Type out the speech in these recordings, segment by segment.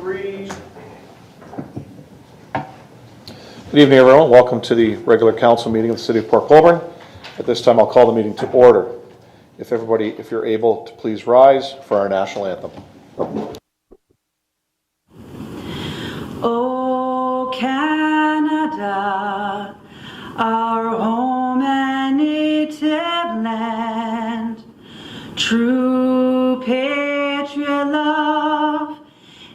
3. Good evening, everyone. Welcome to the regular council meeting of the City of Port Colborne. At this time, I'll call the meeting to order. If you're able to please rise for our national anthem. O Canada, our home and native land, true patriot love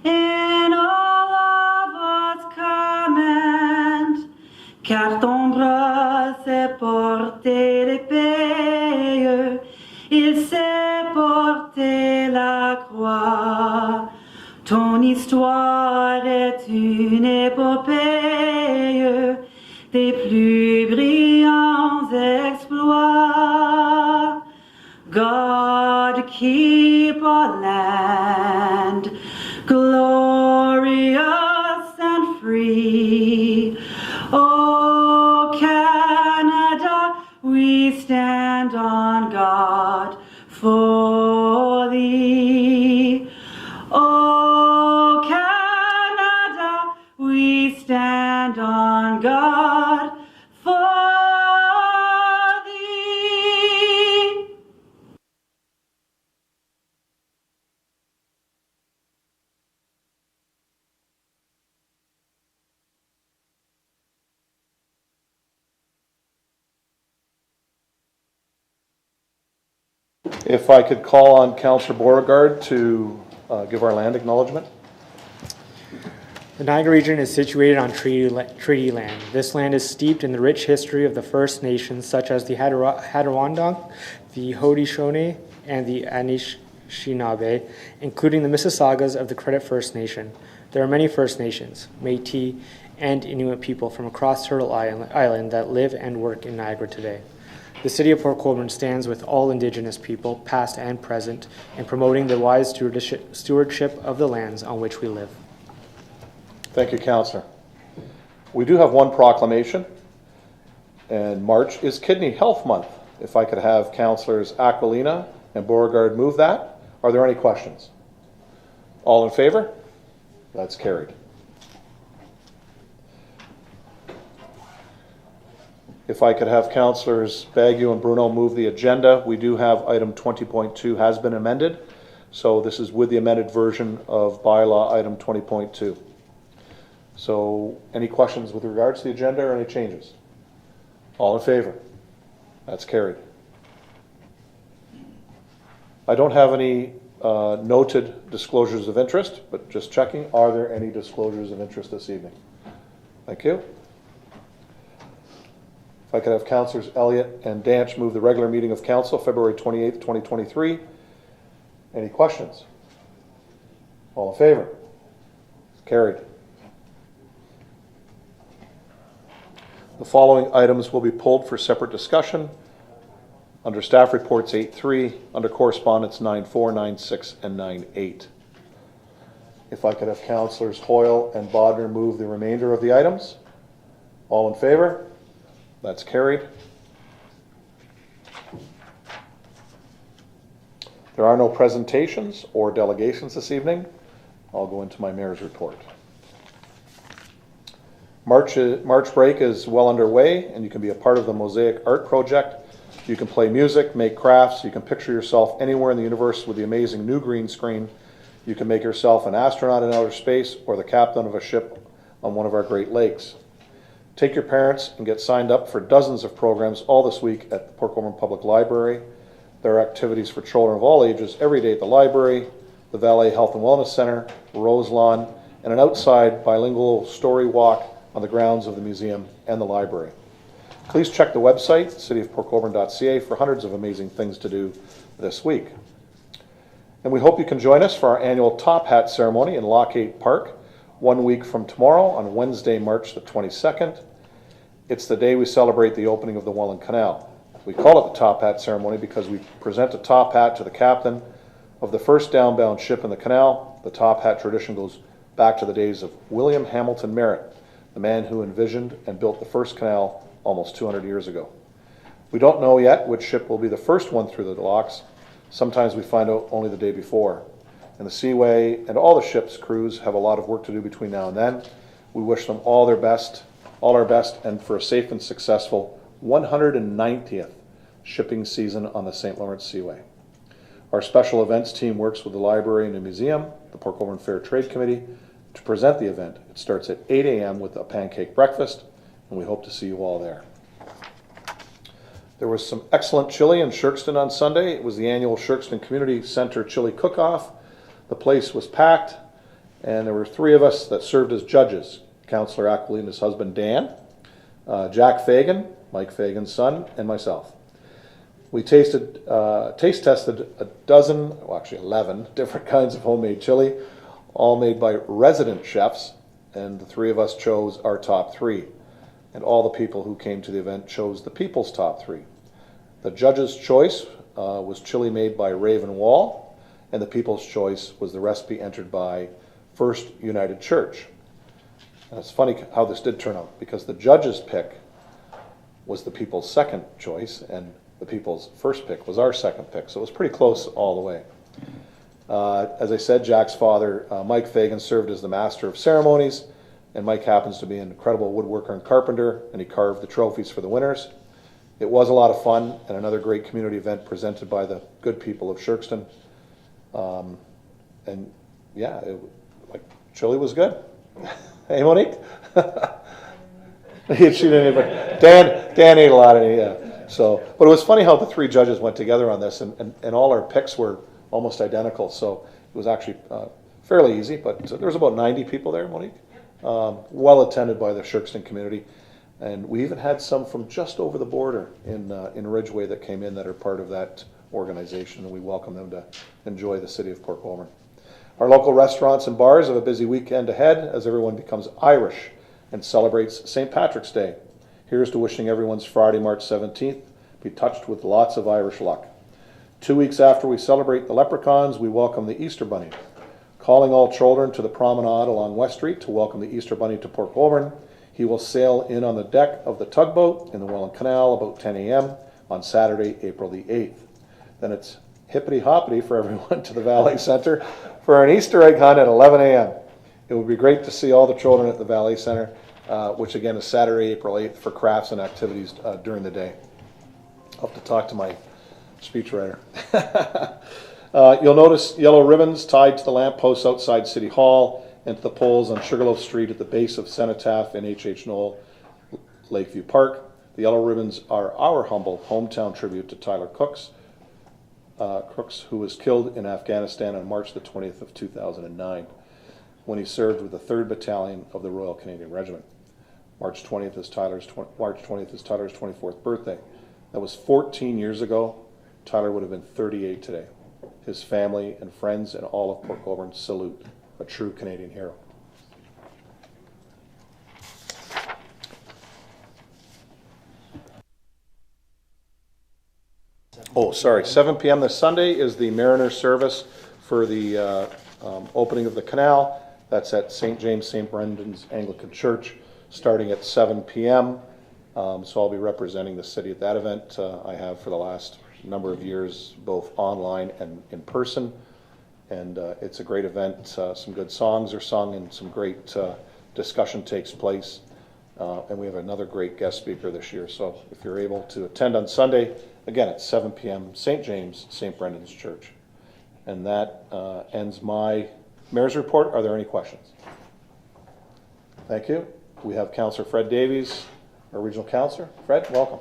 in all of us command, car ton bras s'est porté l'épée, il s'est porté la croix. Ton histoire est une épopée des plus brillants exploits. God keep our land glorious and free. Oh Canada, we stand on guard for thee. Oh Canada, we stand on guard for thee. If I could call on Councillor Beauregard to give our land acknowledgement. The Niagara region is situated on treaty land. This land is steeped in the rich history of the First Nations, such as the Adirondack, the Haudenosaunee, and the Anishinaabe, including the Mississaugas of the Credit First Nation. There are many First Nations, Métis, and Inuit people from across Turtle Island that live and work in Niagara today. The City of Port Colborne stands with all Indigenous people, past and present, in promoting the wise stewardship of the lands on which we live. Thank you, Councillor. We do have one proclamation, and March is Kidney Health Month. If I could have Councillors Aquilina and Beauregard move that. Are there any questions? All in favor? That's carried. If I could have Councillors Bagu and Bruno move the agenda. We do have item 20.2 has been amended. So this is with the amended version of bylaw item 20.2. So any questions with regards to the agenda or any changes? All in favor? That's carried. I don't have any noted disclosures of interest, but just checking, are there any disclosures of interest this evening? Thank you. If I could have Councillors Elliott and Danch move the regular meeting of Council, February 28th, 2023. Any questions? All in favor? Carried. The following items will be pulled for separate discussion. Under Staff Reports 8.3, under Correspondence 9.4, 9.6, and 9.8. If I could have Councillors Hoyle and Bodner move the remainder of the items. All in favor? That's carried. There are no presentations or delegations this evening. I'll go into my mayor's report. March break is well underway, and you can be a part of the Mosaic Art Project. You can play music, make crafts, you can picture yourself anywhere in the universe with the amazing new green screen. You can make yourself an astronaut in outer space or the captain of a ship on one of our Great Lakes. Take your parents and get signed up for dozens of programs all this week at the Port Colborne Public Library. There are activities for children of all ages every day at the library, the Valley Health and Wellness Center, Rose Lawn, and an outside bilingual story walk on the grounds of the museum and the library. Please check the website, cityofportcolborne.ca, for hundreds of amazing things to do this week. And we hope you can join us for our annual Top Hat ceremony in Lockgate Park 1 week from tomorrow on Wednesday, March the 22nd. It's the day we celebrate the opening of the Welland Canal. We call it the Top Hat ceremony because we present a top hat to the captain of the first downbound ship in the canal. The top hat tradition goes back to the days of William Hamilton Merritt, the man who envisioned and built the first canal almost 200 years ago. We don't know yet which ship will be the first one through the locks. Sometimes we find out only the day before. and the Seaway and all the ship's crews have a lot of work to do between now and then. We wish them all our best, and for a safe and successful 190th shipping season on the St. Lawrence Seaway. Our special events team works with the library and the museum, the Port Colborne Fair Trade Committee, to present the event. It starts at 8 a.m. with a pancake breakfast, and we hope to see you all there. There was some excellent chili in Shirkston on Sunday. It was the annual Shirkston Community Center Chili Cook-Off. The place was packed, and there were 3 of us that served as judges. Councillor Ackley and his husband Dan, Jack Fagan, Mike Fagan's son, and myself. We taste tested 11 different kinds of homemade chili, all made by resident chefs, and the 3 of us chose our top 3. And all the people who came to the event chose the people's top 3. The judge's choice was chili made by Raven Wall, and the people's choice was the recipe entered by First United Church. And it's funny how this did turn out, because the judge's pick was the people's second choice, and the people's first pick was our second pick, so it was pretty close all the way. As I said, Jack's father, Mike Fagan, served as the master of ceremonies, and Mike happens to be an incredible woodworker and carpenter, and he carved the trophies for the winners. It was a lot of fun, and another great community event presented by the good people of Shirkston. And yeah, chili was good. Hey, Monique? She didn't even, Dan ate a lot of it, yeah. So, but it was funny how the 3 judges went together on this, and all our picks were almost identical, so it was actually fairly easy, but there was about 90 people there, Monique. Well attended by the Shirkston community, and we even had some from just over the border in Ridgeway that came in that are part of that organization, and we welcome them to enjoy the city of Port Colborne. Our local restaurants and bars have a busy weekend ahead as everyone becomes Irish and celebrates St. Patrick's Day. Here's to wishing everyone's Friday, March 17th be touched with lots of Irish luck. 2 weeks after we celebrate the leprechauns, we welcome the Easter Bunny. Calling all children to the promenade along West Street to welcome the Easter Bunny to Port Colborne. He will sail in on the deck of the tugboat in the Welland Canal about 10 a.m. on Saturday, April the 8th. Then it's hippity-hoppity for everyone to the Valley Center for an Easter egg hunt at 11 a.m. It would be great to see all the children at the Valley Center, which again is Saturday, April 8th, for crafts and activities during the day. I'll have to talk to my speechwriter. You'll notice yellow ribbons tied to the lampposts outside City Hall and to the poles on Sugarloaf Street at the base of Cenotaph and H.H. Knoll, Lakeview Park. The yellow ribbons are our humble hometown tribute to Tyler Crooks, who was killed in Afghanistan on March the 20th of 2009 when he served with the 3rd Battalion of the Royal Canadian Regiment. March 20th is Tyler's 24th birthday. That was 14 years ago. Tyler would have been 38 today. His family and friends and all of Port Colborne salute a true Canadian hero. Oh, sorry, 7 p.m. this Sunday is the Mariner service for the opening of the canal. That's at St. James St. Brendan's Anglican Church, starting at 7 p.m. So I'll be representing the city at that event. I have for the last number of years, both online and in person. And it's a great event. Some good songs are sung and some great discussion takes place. And we have another great guest speaker this year. So if you're able to attend on Sunday, again, at 7 p.m., St. James, St. Brendan's Church. And that ends my mayor's report. Are there any questions? Thank you. We have Councillor Fred Davies, our regional councillor. Fred, welcome.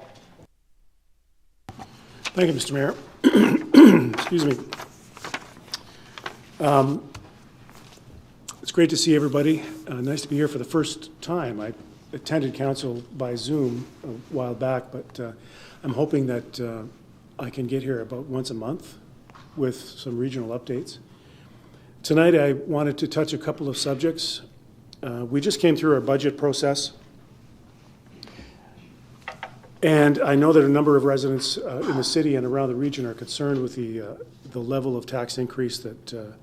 Thank you, Mr. Mayor. Excuse me. It's great to see everybody. Nice to be here for the first time. I attended council by Zoom a while back, but I'm hoping that I can get here about once a month with some regional updates. Tonight I wanted to touch a couple of subjects. We just came through our budget process, and I know that a number of residents in the city and around the region are concerned with the level of tax increase that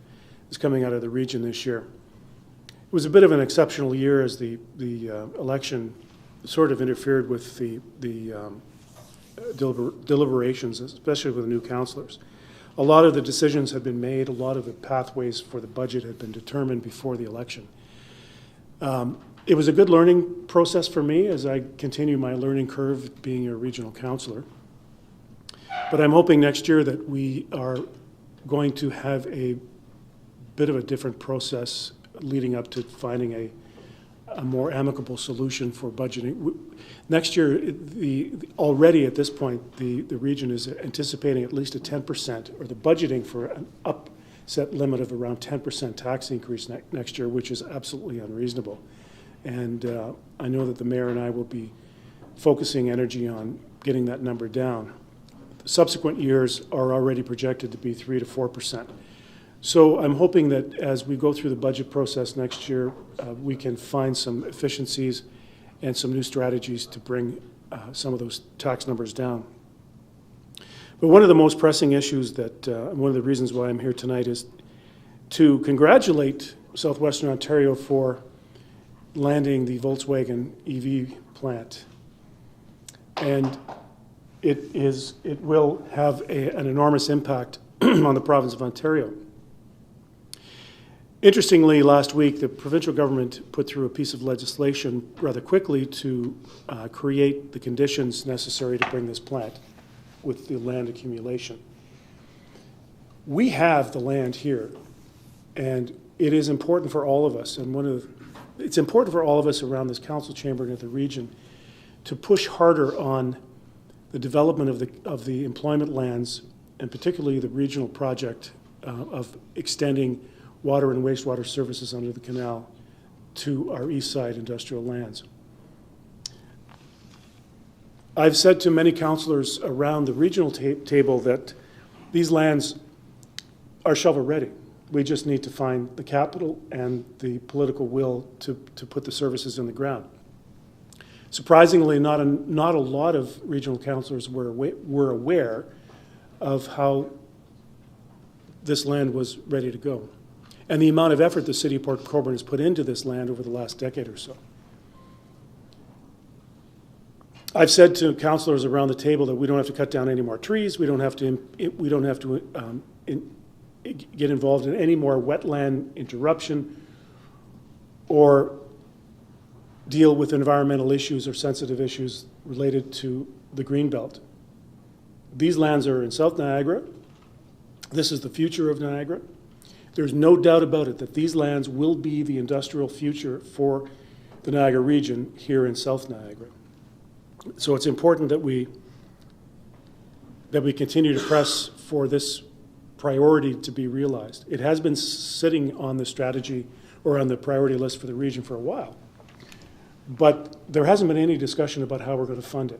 is coming out of the region this year. It was a bit of an exceptional year as the election sort of interfered with the deliberations, especially with the new councillors. A lot of the decisions had been made, a lot of the pathways for the budget had been determined before the election. It was a good learning process for me as I continue my learning curve being a regional councillor. But I'm hoping next year that we are going to have a bit of a different process leading up to finding a more amicable solution for budgeting. Next year, already at this point, the region is anticipating at least a 10%, or the budgeting for an upset limit of around 10% tax increase next year, which is absolutely unreasonable. And I know that the mayor and I will be focusing energy on getting that number down. Subsequent years are already projected to be 3 to 4%. So I'm hoping that as we go through the budget process next year, we can find some efficiencies and some new strategies to bring some of those tax numbers down. But one of the most pressing issues that, one of the reasons why I'm here tonight is to congratulate Southwestern Ontario for landing the Volkswagen EV plant. And it will have an enormous impact on the province of Ontario. Interestingly, last week, the provincial government put through a piece of legislation rather quickly to create the conditions necessary to bring this plant with the land accumulation. We have the land here, and it is important for all of us, and it's important for all of us around this council chamber and at the region to push harder on the development of the employment lands, and particularly the regional project of extending water and wastewater services under the canal to our east side industrial lands. I've said to many councillors around the regional table that these lands are shovel ready. We just need to find the capital and the political will to put the services in the ground. Surprisingly, not a lot of regional councillors were aware of how this land was ready to go, and the amount of effort the city of Port Colborne has put into this land over the last decade or so. I've said to councillors around the table that we don't have to cut down any more trees. We don't have to get involved in any more wetland interruption or deal with environmental issues or sensitive issues related to the Greenbelt. These lands are in South Niagara. This is the future of Niagara. There's no doubt about it that these lands will be the industrial future for the Niagara region here in South Niagara. So it's important that we continue to press for this priority to be realized. It has been sitting on the strategy or on the priority list for the region for a while, but there hasn't been any discussion about how we're going to fund it.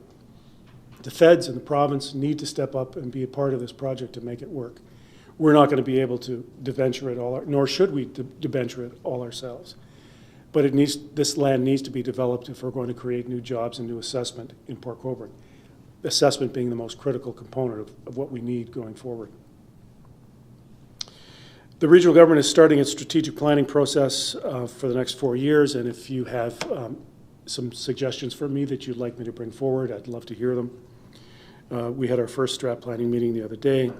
The feds and the province need to step up and be a part of this project to make it work. We're not going to be able to debenture it all, nor should we debenture it all ourselves. But this land needs to be developed if we're going to create new jobs and new assessment in Port Colborne. Assessment being the most critical component of what we need going forward. The regional government is starting its strategic planning process for the next 4 years, and if you have some suggestions for me that you'd like me to bring forward, I'd love to hear them. We had our first strat planning meeting the other day,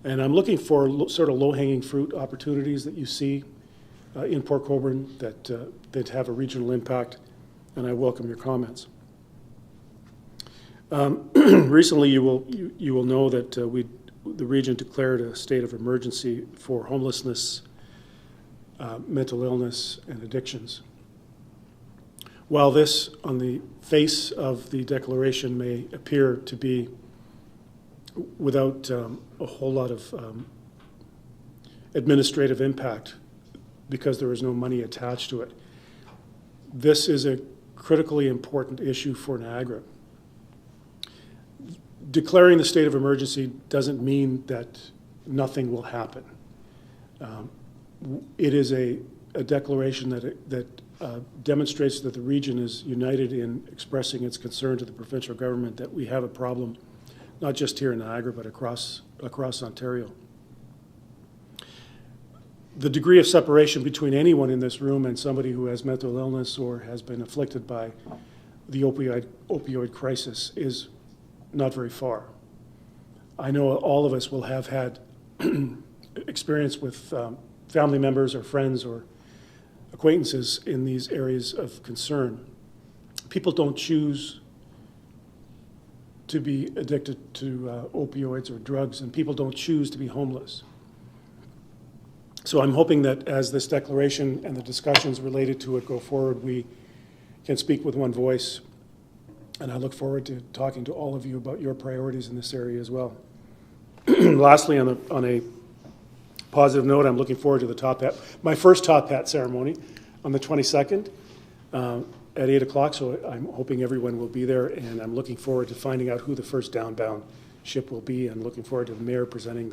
and I'm looking for sort of low-hanging fruit opportunities that you see in Port Colborne that have a regional impact, and I welcome your comments. Recently, you will know that the region declared a state of emergency for homelessness, mental illness, and addictions. While this, on the face of the declaration, may appear to be without a whole lot of administrative impact because there is no money attached to it, this is a critically important issue for Niagara. Declaring the state of emergency doesn't mean that nothing will happen. It is a declaration that demonstrates that the region is united in expressing its concern to the provincial government that we have a problem, not just here in Niagara, but across Ontario. The degree of separation between anyone in this room and somebody who has mental illness or has been afflicted by the opioid crisis is not very far. I know all of us will have had experience with family members or friends or acquaintances in these areas of concern. People don't choose to be addicted to opioids or drugs, and people don't choose to be homeless. So I'm hoping that as this declaration and the discussions related to it go forward, we can speak with one voice. And I look forward to talking to all of you about your priorities in this area as well. Lastly, on a positive note, I'm looking forward to the top hat, my first top hat ceremony on the 22nd at 8 o'clock. So I'm hoping everyone will be there, and I'm looking forward to finding out who the first downbound ship will be, and looking forward to the mayor presenting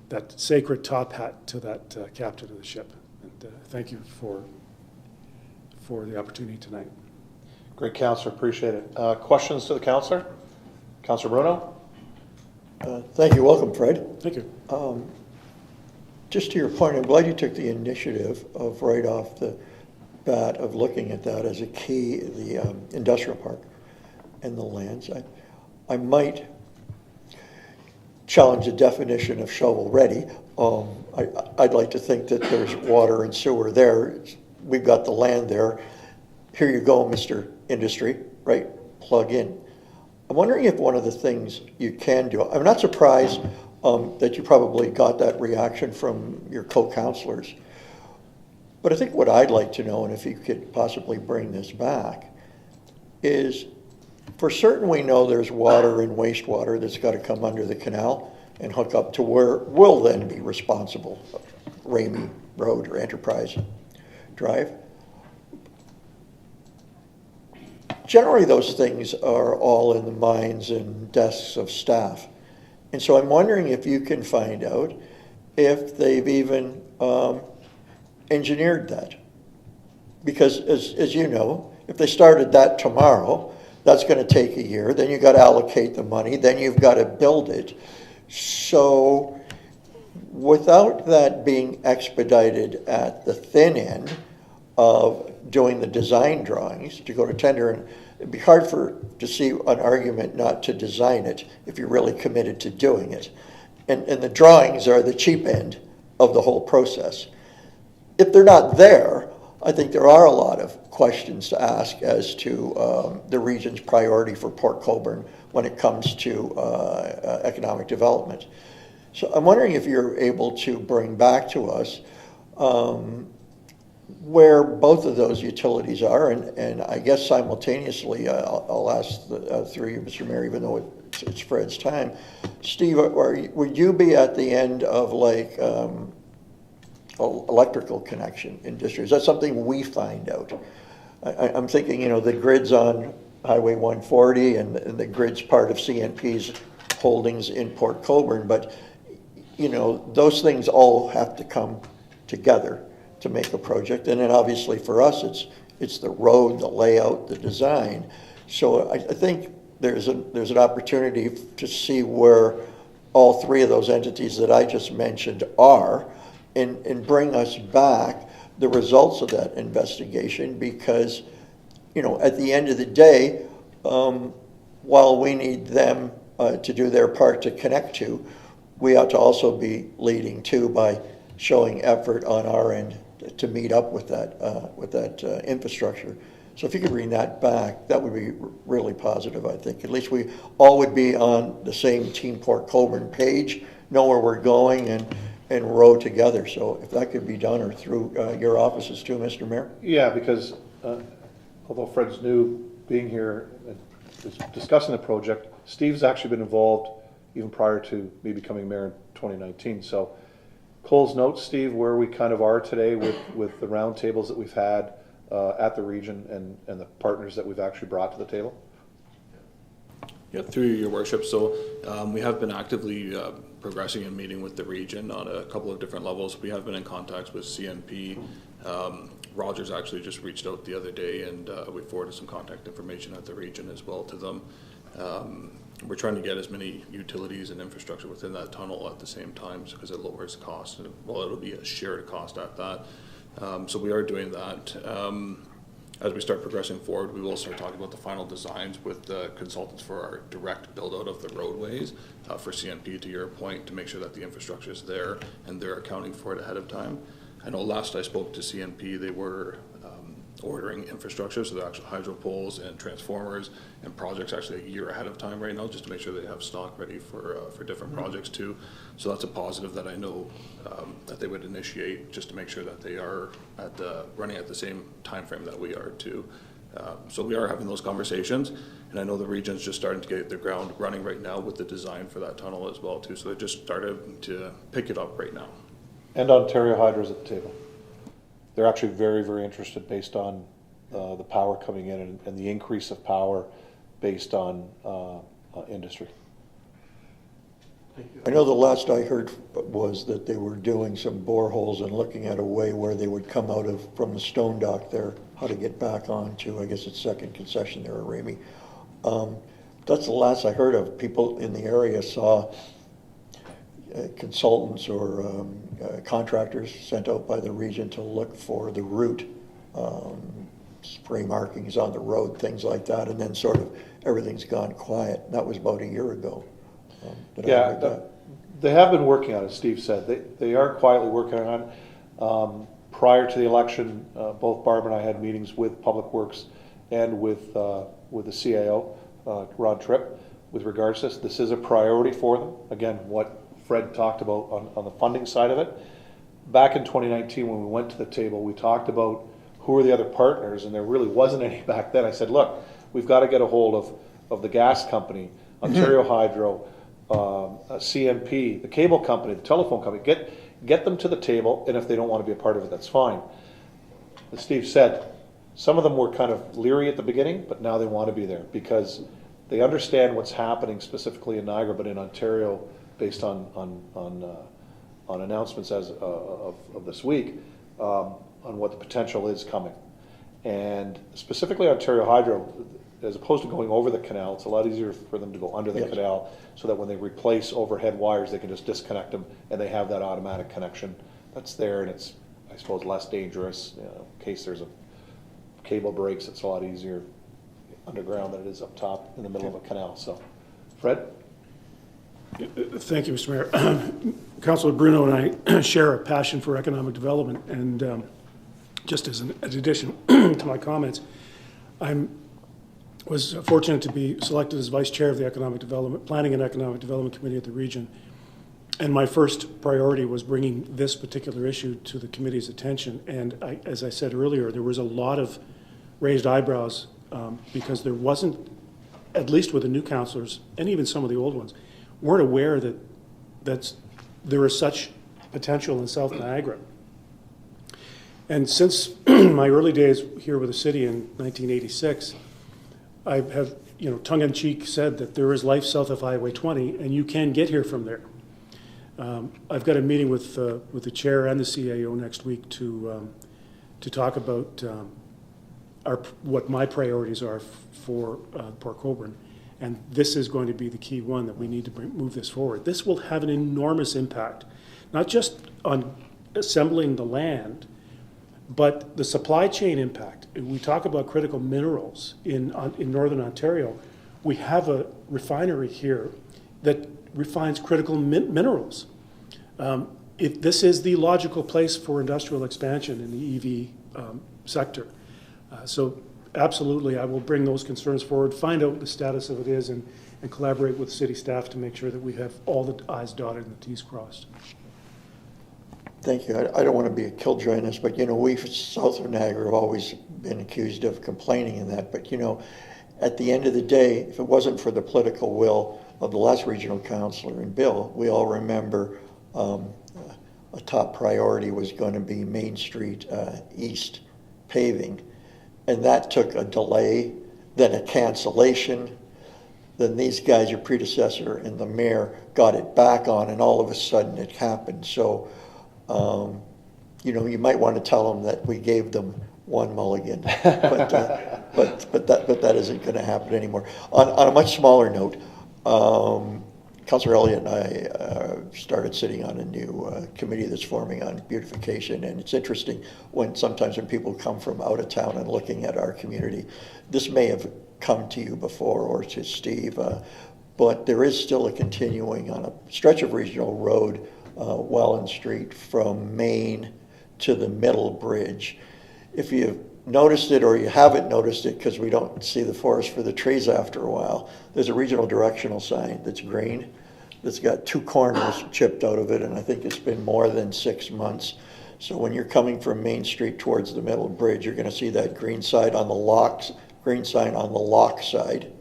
that sacred top hat to that captain of the ship. And thank you for the opportunity tonight. Great, Councillor, appreciate it. Questions to the Councillor? Councillor Bruno? Thank you. Welcome, Fred. Thank you. Just to your point, I'm glad you took the initiative of right off the bat of looking at that as a key, the industrial park and the lands. I might challenge the definition of shovel-ready. I'd like to think that there's water and sewer there. We've got the land there. Here you go, Mr. Industry, right? Plug in. I'm wondering if one of the things you can do, I'm not surprised that you probably got that reaction from your co-councilors, but I think what I'd like to know, and if you could possibly bring this back, is for certain we know there's water and wastewater that's got to come under the canal and hook up to where we'll then be responsible, Ramey Road or Enterprise Drive. Generally, those things are all in the minds and desks of staff. And so I'm wondering if you can find out if they've even engineered that. Because as you know, if they started that tomorrow, that's going to take a year. Then you've got to allocate the money. Then you've got to build it. So without that being expedited at the thin end of doing the design drawings to go to tender, and it'd be hard to see an argument not to design it if you're really committed to doing it. And the drawings are the cheap end of the whole process. If they're not there, I think there are a lot of questions to ask as to the region's priority for Port Colborne when it comes to economic development. So I'm wondering if you're able to bring back to us where both of those utilities are, and I guess simultaneously, I'll ask through you, Mr. Mayor, even though it's Fred's time. Steve, would you be at the end of like electrical connection in district? Is that something we find out? I'm thinking, the grid's on Highway 140 and the grid's part of CNP's holdings in Port Colborne, but those things all have to come together to make a project. And then obviously for us, it's the road, the layout, the design. So I think there's an opportunity to see where all three of those entities that I just mentioned are, and bring us back the results of that investigation, because at the end of the day, while we need them to do their part to connect to, we ought to also be leading too by showing effort on our end to meet up with that infrastructure. So if you could bring that back, that would be really positive, I think. At least we all would be on the same Team Port Colborne page, know where we're going, and row together. So if that could be done, or through your offices too, Mr. Mayor? Yeah, because although Fred's new being here and discussing the project, Steve's actually been involved even prior to me becoming mayor in 2019. So Cole's notes, Steve, where we kind of are today with the roundtables that we've had at the region and the partners that we've actually brought to the table? Yeah, through your worship. So we have been actively progressing and meeting with the region on a couple of different levels. We have been in contact with CNP. Rogers actually just reached out the other day, and we forwarded some contact information at the region as well to them. We're trying to get as many utilities and infrastructure within that tunnel at the same time, because it lowers the cost. And, well, it'll be a shared cost at that. So we are doing that. as we start progressing forward, we will start talking about the final designs with the consultants for our direct build out of the roadways for CNP, to your point, to make sure that the infrastructure is there and they're accounting for it ahead of time. I know last I spoke to CNP, they were ordering infrastructure, so the actual hydro poles and transformers and projects actually a year ahead of time right now, just to make sure they have stock ready for different projects too. So that's a positive that I know that they would initiate, just to make sure that they are running at the same time frame that we are too. So we are having those conversations, and I know the region's just starting to get their ground running right now with the design for that tunnel as well too. So they just started to pick it up right now. And Ontario Hydro's at the table. They're actually very, very interested based on the power coming in and the increase of power based on industry. I know the last I heard was that they were doing some boreholes and looking at a way where they would come out of, from the stone dock there, how to get back onto, I guess it's second concession there, Ramey. That's the last I heard of. People in the area saw consultants or contractors sent out by the region to look for the route, spray markings on the road, things like that, and then sort of everything's gone quiet. That was about a year ago. They have been working on it, Steve said. They are quietly working on it. Prior to the election, both Barb and I had meetings with Public Works and with the CAO, Rod Tripp, with regards to this. This is a priority for them. Again, what Fred talked about on the funding side of it. Back in 2019, when we went to the table, we talked about who are the other partners, and there really wasn't any back then. I said, look, we've got to get a hold of the gas company, Ontario Hydro, CNP, the cable company, the telephone company. Get them to the table, and if they don't want to be a part of it, that's fine. As Steve said, some of them were kind of leery at the beginning, but now they want to be there because they understand what's happening specifically in Niagara, but in Ontario, based on announcements of this week, on what the potential is coming. And specifically Ontario Hydro, as opposed to going over the canal, it's a lot easier for them to go under the canal, so that when they replace overhead wires, they can just disconnect them and they have that automatic connection that's there, and it's, I suppose, less dangerous. You know, in case there's a cable breaks, it's a lot easier underground than it is up top in the middle of a canal. So, Fred? Thank you, Mr. Mayor. Councilor Bruno and I share a passion for economic development, and just as an addition to my comments, I was fortunate to be selected as Vice Chair of the Planning and Economic Development Committee at the region, and my first priority was bringing this particular issue to the committee's attention. And as I said earlier, there was a lot of raised eyebrows because there wasn't, at least with the new councillors and even some of the old ones, weren't aware that there is such potential in South Niagara. And since my early days here with the city in 1986, I have, tongue-in-cheek said that there is life south of Highway 20, and you can get here from there. I've got a meeting with the chair and the CAO next week to talk about what my priorities are for Port Colborne. And this is going to be the key one that we need to move this forward. This will have an enormous impact, not just on assembling the land, but the supply chain impact. We talk about critical minerals in Northern Ontario. We have a refinery here that refines critical minerals. This is the logical place for industrial expansion in the EV sector. So absolutely, I will bring those concerns forward, find out what the status of it is, and collaborate with city staff to make sure that we have all the I's dotted and the T's crossed. Thank you. I don't want to be a killjoy in this, but, we south of Niagara have always been accused of complaining in that. But, at the end of the day, if it wasn't for the political will of the last regional councillor and Bill, we all remember a top priority was going to be Main Street East paving. And that took a delay, then a cancellation. Then these guys, your predecessor and the mayor, got it back on, and all of a sudden it happened. So, you might want to tell them that we gave them one mulligan, but that isn't going to happen anymore. On a much smaller note, Councillor Elliott and I started sitting on a new committee that's forming on beautification, and it's interesting when sometimes when people come from out of town and looking at our community, this may have come to you before or to Steve, but there is still a continuing on a stretch of regional road, Welland Street, from Main to the Middle Bridge. If you've noticed it or you haven't noticed it, because we don't see the forest for the trees after a while, there's a regional directional sign that's green, that's got 2 corners chipped out of it, and I think it's been more than 6 months. So when you're coming from Main Street towards the Middle Bridge, you're going to see that green sign on the lock side,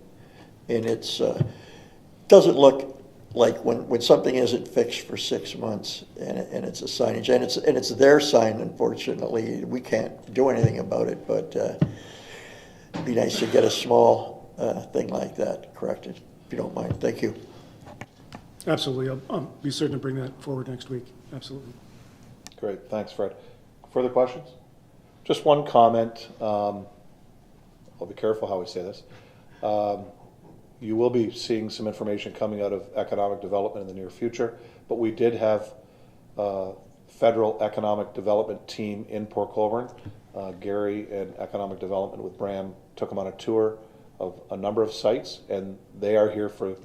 and it's doesn't look like when something isn't fixed for 6 months and it's a signage and it's their sign. Unfortunately, we can't do anything about it, but it'd be nice to get a small thing like that corrected, if you don't mind. Thank you. Absolutely. I'll be certain to bring that forward next week. Absolutely. Great, thanks, Fred. Further questions? Just one comment. I'll be careful how we say this. You will be seeing some information coming out of economic development in the near future, but we did have a federal economic development team in Port Colborne. Gary and economic development with Bram took them on a tour of a number of sites, and they are here for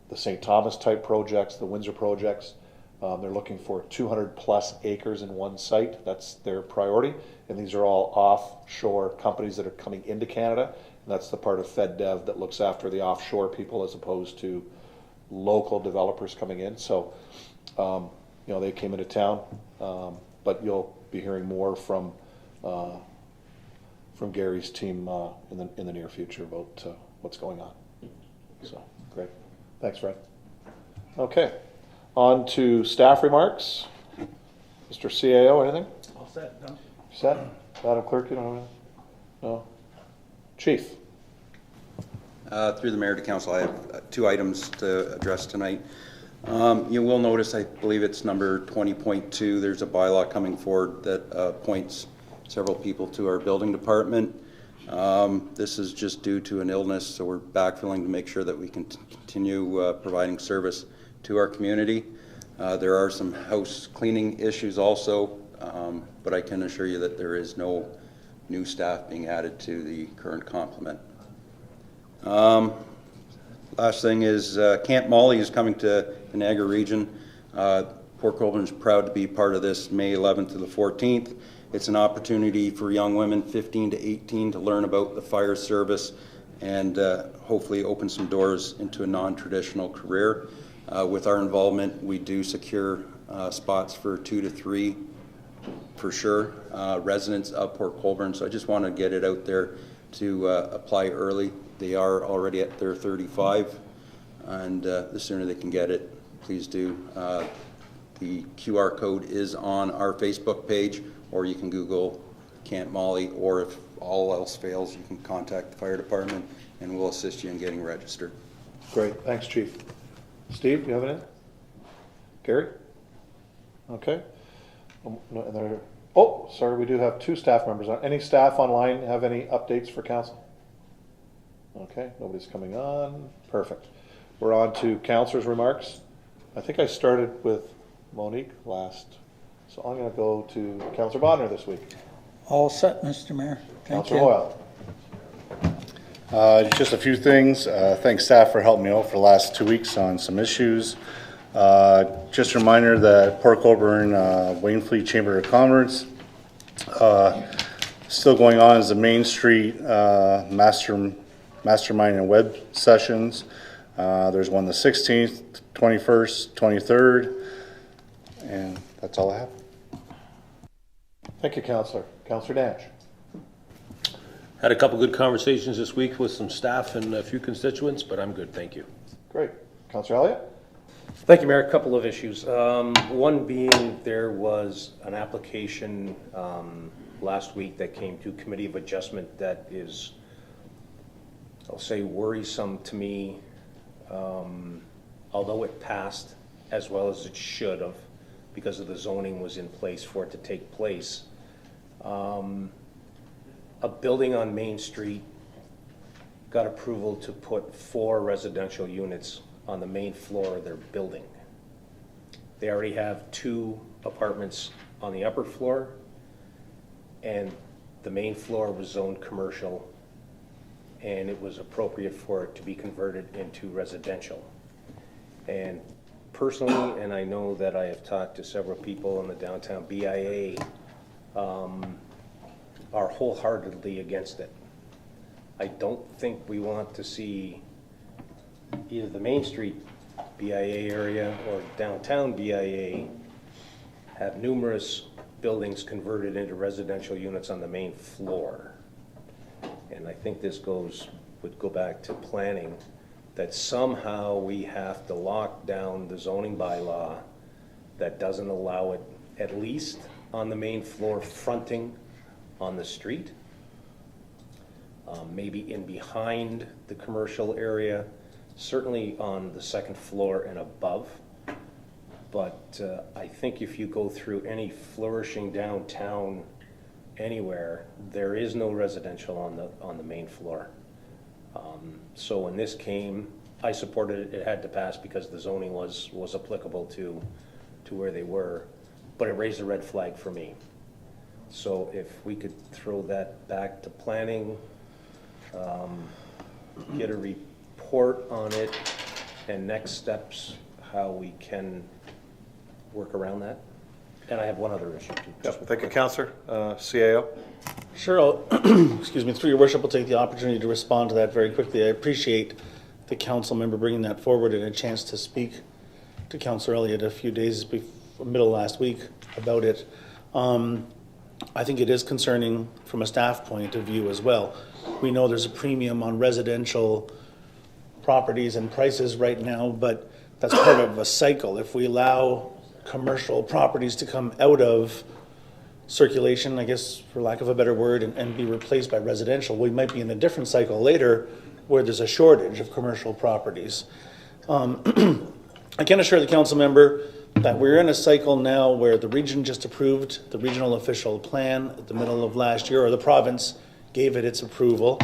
the St. Thomas type projects, the Windsor projects. They're looking for 200 plus acres in one site. That's their priority. And these are all offshore companies that are coming into Canada. And that's the part of FedDev that looks after the offshore people as opposed to local developers coming in. So, they came into town, but you'll be hearing more from Gary's team in the near future about what's going on. So, great. Thanks, Fred. Okay. On to staff remarks. Mr. CAO, anything? All set, done. Set? Madam Clerk, you don't have anything? No? Chief? Through the mayor to council, I have 2 items to address tonight. You will notice, I believe it's number 20.2, there's a bylaw coming forward that appoints several people to our building department. This is just due to an illness, so we're backfilling to make sure that we can continue providing service to our community. There are some house cleaning issues also, but I can assure you that there is no new staff being added to the current complement. Last thing is Camp Molly is coming to the Niagara region. Port Colborne is proud to be part of this May 11th to the 14th. It's an opportunity for young women 15 to 18 to learn about the fire service and hopefully open some doors into a non-traditional career. With our involvement, we do secure spots for 2 to 3 for sure, residents of Port Colborne. So I just want to get it out there to apply early. They are already at their 35, and the sooner they can get it, please do. The QR code is on our Facebook page, or you can Google Camp Molly, or if all else fails, you can contact the fire department and we'll assist you in getting registered. Great, thanks, Chief. Steve, do you have anything? Gary? Okay. Oh, sorry, we do have 2 staff members. Any staff online have any updates for council? Okay, nobody's coming on. Perfect. We're on to councilors' remarks. I think I started with Monique last, so I'm going to go to Councillor Bodnar this week. All set, Mr. Mayor. Thank Councillor you. Hoyle. Just a few things. Thanks staff for helping me out for the last 2 weeks on some issues. Just a reminder that Port Colborne Wainfleet Chamber of Commerce still going on is the Main Street Mastermind and Web sessions. There's one the 16th, 21st, 23rd, and that's all I have. Thank you, Councillor. Councillor Danch. Had a couple good conversations this week with some staff and a few constituents, but I'm good, thank you. Great. Councillor Elliott. Thank you, Mayor. A couple of issues. One being there was an application last week that came to Committee of Adjustment that is, I'll say, worrisome to me, although it passed as well as it should have because of the zoning was in place for it to take place. A building on Main Street got approval to put 4 residential units on the main floor of their building. They already have 2 apartments on the upper floor, and the main floor was zoned commercial, and it was appropriate for it to be converted into residential. And personally, and I know that I have talked to several people in the downtown BIA, are wholeheartedly against it. I don't think we want to see either the Main Street BIA area or downtown BIA have numerous buildings converted into residential units on the main floor. And I think this would go back to planning, that somehow we have to lock down the zoning bylaw that doesn't allow it, at least on the main floor fronting on the street, maybe in behind the commercial area, certainly on the second floor and above. But I think if you go through any flourishing downtown anywhere, there is no residential on the main floor. So when this came, I supported it. It had to pass because the zoning was applicable to where they were, but it raised a red flag for me. So if we could throw that back to planning, get a report on it, and next steps, how we can work around that. And I have one other issue too. Yep, thank you, Councillor. CAO? Sure, I'll, excuse me, through your worship, I'll take the opportunity to respond to that very quickly. I appreciate the council member bringing that forward and a chance to speak to Councillor Elliott a few days before, middle of last week about it. I think it is concerning from a staff point of view as well. We know there's a premium on residential properties and prices right now, but that's part of a cycle. If we allow commercial properties to come out of circulation, I guess, for lack of a better word, and be replaced by residential, we might be in a different cycle later where there's a shortage of commercial properties. I can assure the council member that we're in a cycle now where the region just approved the regional official plan at the middle of last year, or the province gave it its approval.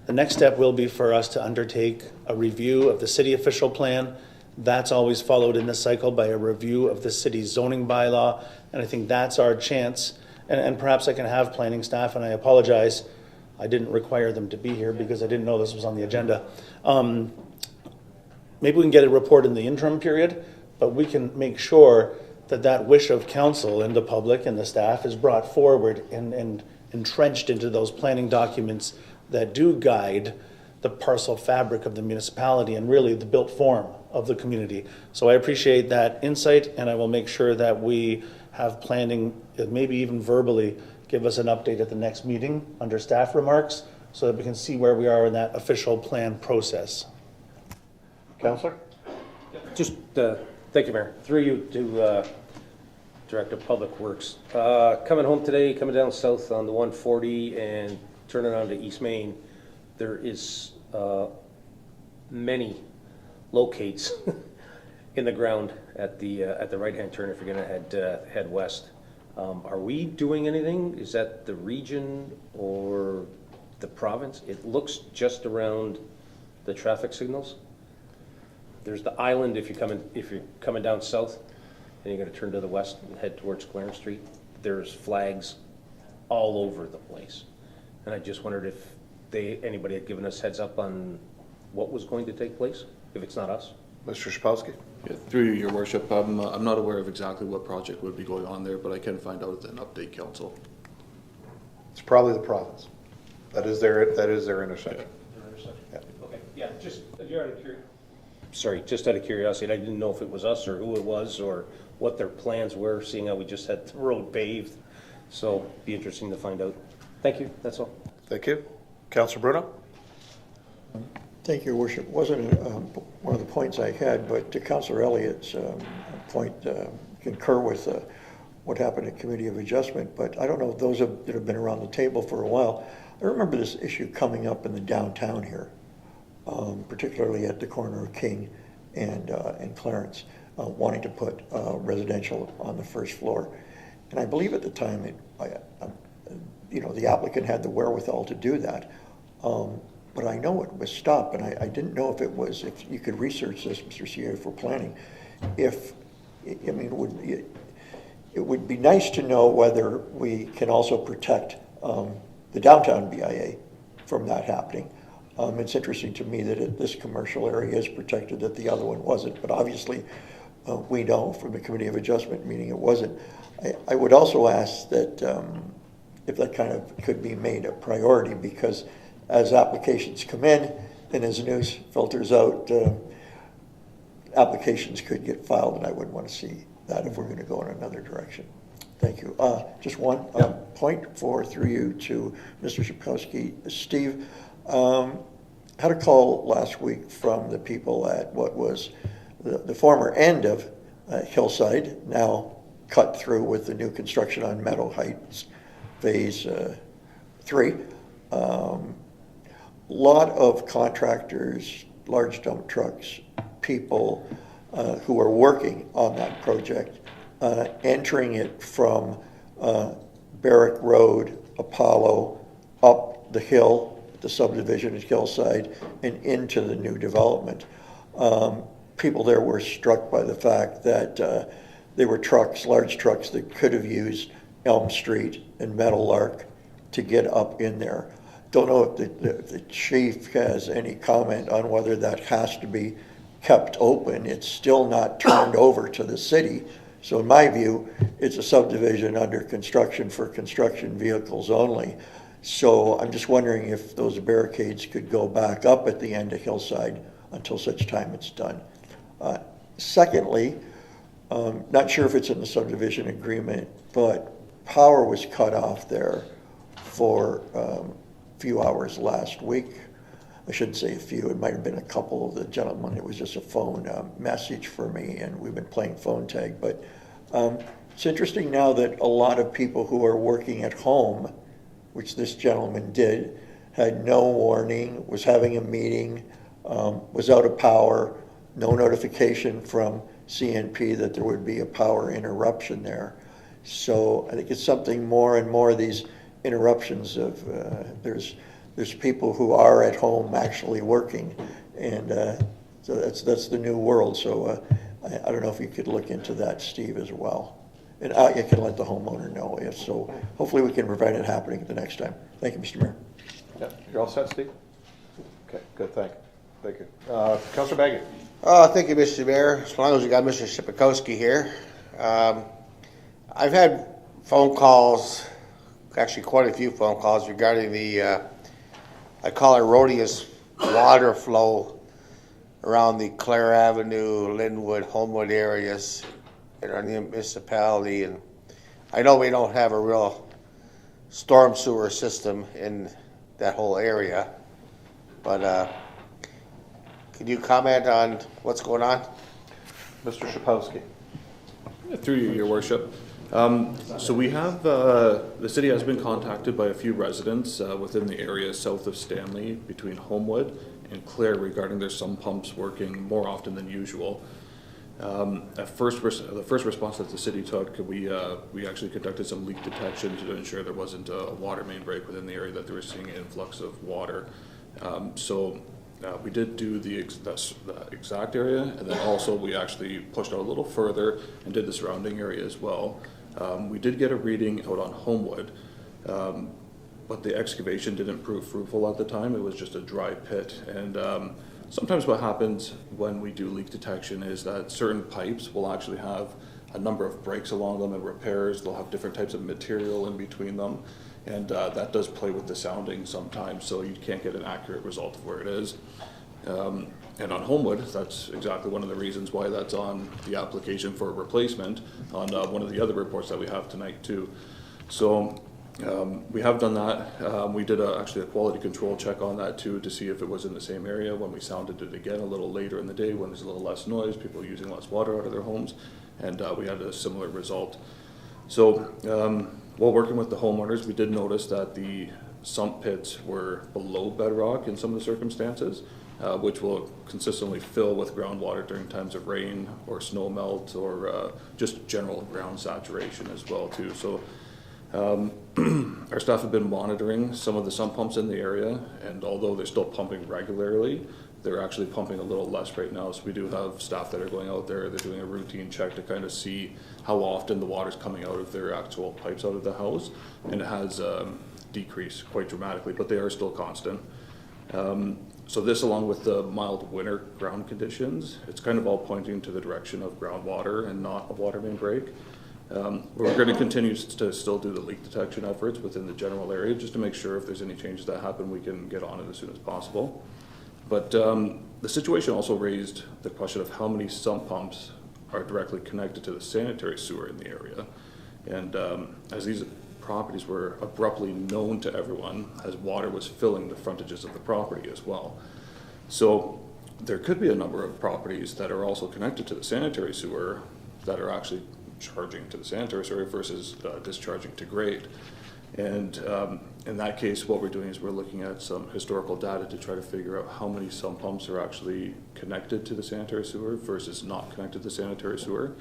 The next step will be for us to undertake a review of the city official plan. That's always followed in this cycle by a review of the city's zoning bylaw, and I think that's our chance. And perhaps I can have planning staff, and I apologize, I didn't require them to be here because I didn't know this was on the agenda. Maybe we can get a report in the interim period, but we can make sure that that wish of council and the public and the staff is brought forward and entrenched into those planning documents that do guide the parcel fabric of the municipality and really the built form of the community. So I appreciate that insight, and I will make sure that we have planning, maybe even verbally, give us an update at the next meeting under staff remarks so that we can see where we are in that official plan process. Councillor? Just, thank you, Mayor. Through you to Director of Public Works. Coming home today, coming down south on the 140 and turning on to East Main, there is many locates in the ground at the right-hand turn if you're going to head west. Are we doing anything? Is that the region or the province? It looks just around the traffic signals. There's the island if you're coming down south, and you're going to turn to the west and head towards Clarence Street. There's flags all over the place, and I just wondered if anybody had given us heads up on what was going to take place, if it's not us. Mr. Szapowski? Yeah, through you, your worship, I'm not aware of exactly what project would be going on there, but I can find out and update council. It's probably the province. That is their intersection. Yeah. Okay. Yeah. Just out of curiosity, I didn't know if it was us or who it was or what their plans were, seeing how we just had the road paved. So it'd be interesting to find out. Thank you. That's all. Thank you. Councillor Bruno? Thank you, Your Worship. Wasn't one of the points I had, but to Councillor Elliott's point, concur with what happened at Committee of Adjustment, but I don't know if those that have been around the table for a while, I remember this issue coming up in the downtown here, particularly at the corner of King and Clarence, wanting to put residential on the first floor. And I believe at the time, the applicant had the wherewithal to do that. but I know it was stopped, and I didn't know if it was, if you could research this, Mr. CA, for planning, if, I mean, it would be nice to know whether we can also protect the downtown BIA from that happening. It's interesting to me that this commercial area is protected, that the other one wasn't, but obviously we know from the Committee of Adjustment meeting it wasn't. I would also ask that if that kind of could be made a priority, because as applications come in and as news filters out, applications could get filed, and I wouldn't want to see that if we're going to go in another direction. Thank you. Just one point through you to Mr. Szybkowski. Steve, had a call last week from the people at what was the former end of Hillside, now cut through with the new construction on Meadow Heights, Phase 3. Lot of contractors, large dump trucks, people who are working on that project, entering it from Barrack Road, Apollo, up the hill, the subdivision at Hillside, and into the new development. People there were struck by the fact that they were trucks, large trucks, that could have used Elm Street and Meadowlark to get up in there. Don't know if the chief has any comment on whether that has to be kept open. It's still not turned over to the city. So in my view, it's a subdivision under construction for construction vehicles only. So I'm just wondering if those barricades could go back up at the end of Hillside until such time it's done. Secondly, not sure if it's in the subdivision agreement, but power was cut off there for a few hours last week. I shouldn't say a few, it might have been a couple of the gentlemen. It was just a phone message for me, and we've been playing phone tag. But it's interesting now that a lot of people who are working at home, which this gentleman did, had no warning, was having a meeting, was out of power, no notification from CNP that there would be a power interruption there. So I think it's something more and more of these interruptions of, there's people who are at home actually working, and so that's the new world. So I don't know if you could look into that, Steve, as well. And you can let the homeowner know if so. Hopefully we can prevent it happening the next time. Thank you, Mr. Mayor. Yeah, you're all set, Steve? Okay, good, thank you. Councilor Baggett. Thank you, Mr. Mayor. As long as we got Mr. Szybkowski here. I've had phone calls, actually quite a few phone calls regarding the, I call it erroneous water flow around the Clare Avenue, Linwood, Homewood areas in our municipality. And I know we don't have a real storm sewer system in that whole area, but can you comment on what's going on? Mr. Szybkowski. Through you, Your Worship. So we have, the city has been contacted by a few residents within the area south of Stanley between Homewood and Clare regarding there's some pumps working more often than usual. The first response that the city took, we actually conducted some leak detection to ensure there wasn't a water main break within the area, that they were seeing an influx of water. We did do the exact area, and then also we actually pushed out a little further and did the surrounding area as well. We did get a reading out on Homewood, but the excavation didn't prove fruitful at the time. It was just a dry pit. And sometimes what happens when we do leak detection is that certain pipes will actually have a number of breaks along them and repairs. They'll have different types of material in between them. And that does play with the sounding sometimes, so you can't get an accurate result of where it is. And on Homewood, that's exactly one of the reasons why that's on the application for a replacement on one of the other reports that we have tonight too. So we have done that. We did actually a quality control check on that too to see if it was in the same area when we sounded it again a little later in the day when there's a little less noise, people are using less water out of their homes, and we had a similar result. So while working with the homeowners, we did notice that the sump pits were below bedrock in some of the circumstances, which will consistently fill with groundwater during times of rain or snow melt or just general ground saturation as well too. So Our staff have been monitoring some of the sump pumps in the area, and although they're still pumping regularly, they're actually pumping a little less right now. So we do have staff that are going out there, they're doing a routine check to kind of see how often the water's coming out of their actual pipes out of the house, and it has decreased quite dramatically, but they are still constant. So this, along with the mild winter ground conditions, it's kind of all pointing to the direction of groundwater and not a water main break. We're going to continue to still do the leak detection efforts within the general area, just to make sure if there's any changes that happen, we can get on it as soon as possible. But the situation also raised the question of how many sump pumps are directly connected to the sanitary sewer in the area. And as these properties were abruptly known to everyone, as water was filling the frontages of the property as well. So there could be a number of properties that are also connected to the sanitary sewer that are actually charging to the sanitary sewer versus discharging to grade. And in that case, what we're doing is we're looking at some historical data to try to figure out how many sump pumps are actually connected to the sanitary sewer versus not connected to the sanitary sewer.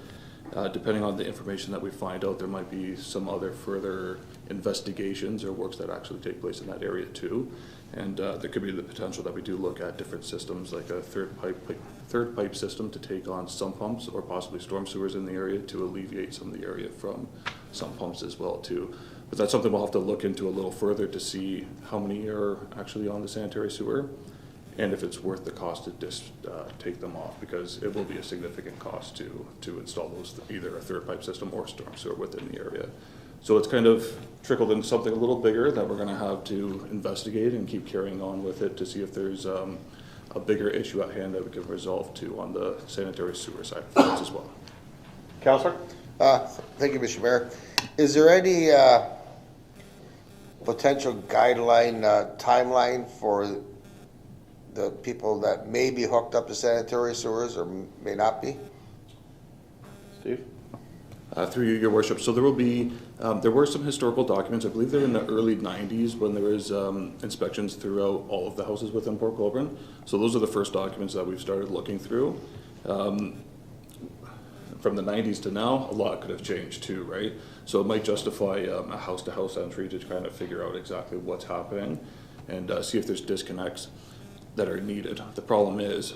Depending on the information that we find out, there might be some other further investigations or works that actually take place in that area too. And there could be the potential that we do look at different systems, like a third pipe system to take on sump pumps, or possibly storm sewers in the area to alleviate some of the area from sump pumps as well too. But that's something we'll have to look into a little further to see how many are actually on the sanitary sewer, and if it's worth the cost to just take them off, because it will be a significant cost to install those, either a third pipe system or storm sewer within the area. So it's kind of trickled into something a little bigger that we're going to have to investigate and keep carrying on with it to see if there's a bigger issue at hand that we can resolve to on the sanitary sewer side of things as well. Councillor? Thank you, Mr. Mayor. Is there any potential guideline, timeline for the people that may be hooked up to sanitary sewers or may not be? Steve? Through you, Your Worship. So there will be, there were some historical documents, I believe they're in the early 90s when there was inspections throughout all of the houses within Port Colborne. So those are the first documents that we've started looking through. From the 90s to now, a lot could have changed too, right? So it might justify a house-to-house entry to kind of figure out exactly what's happening and see if there's disconnects that are needed. The problem is,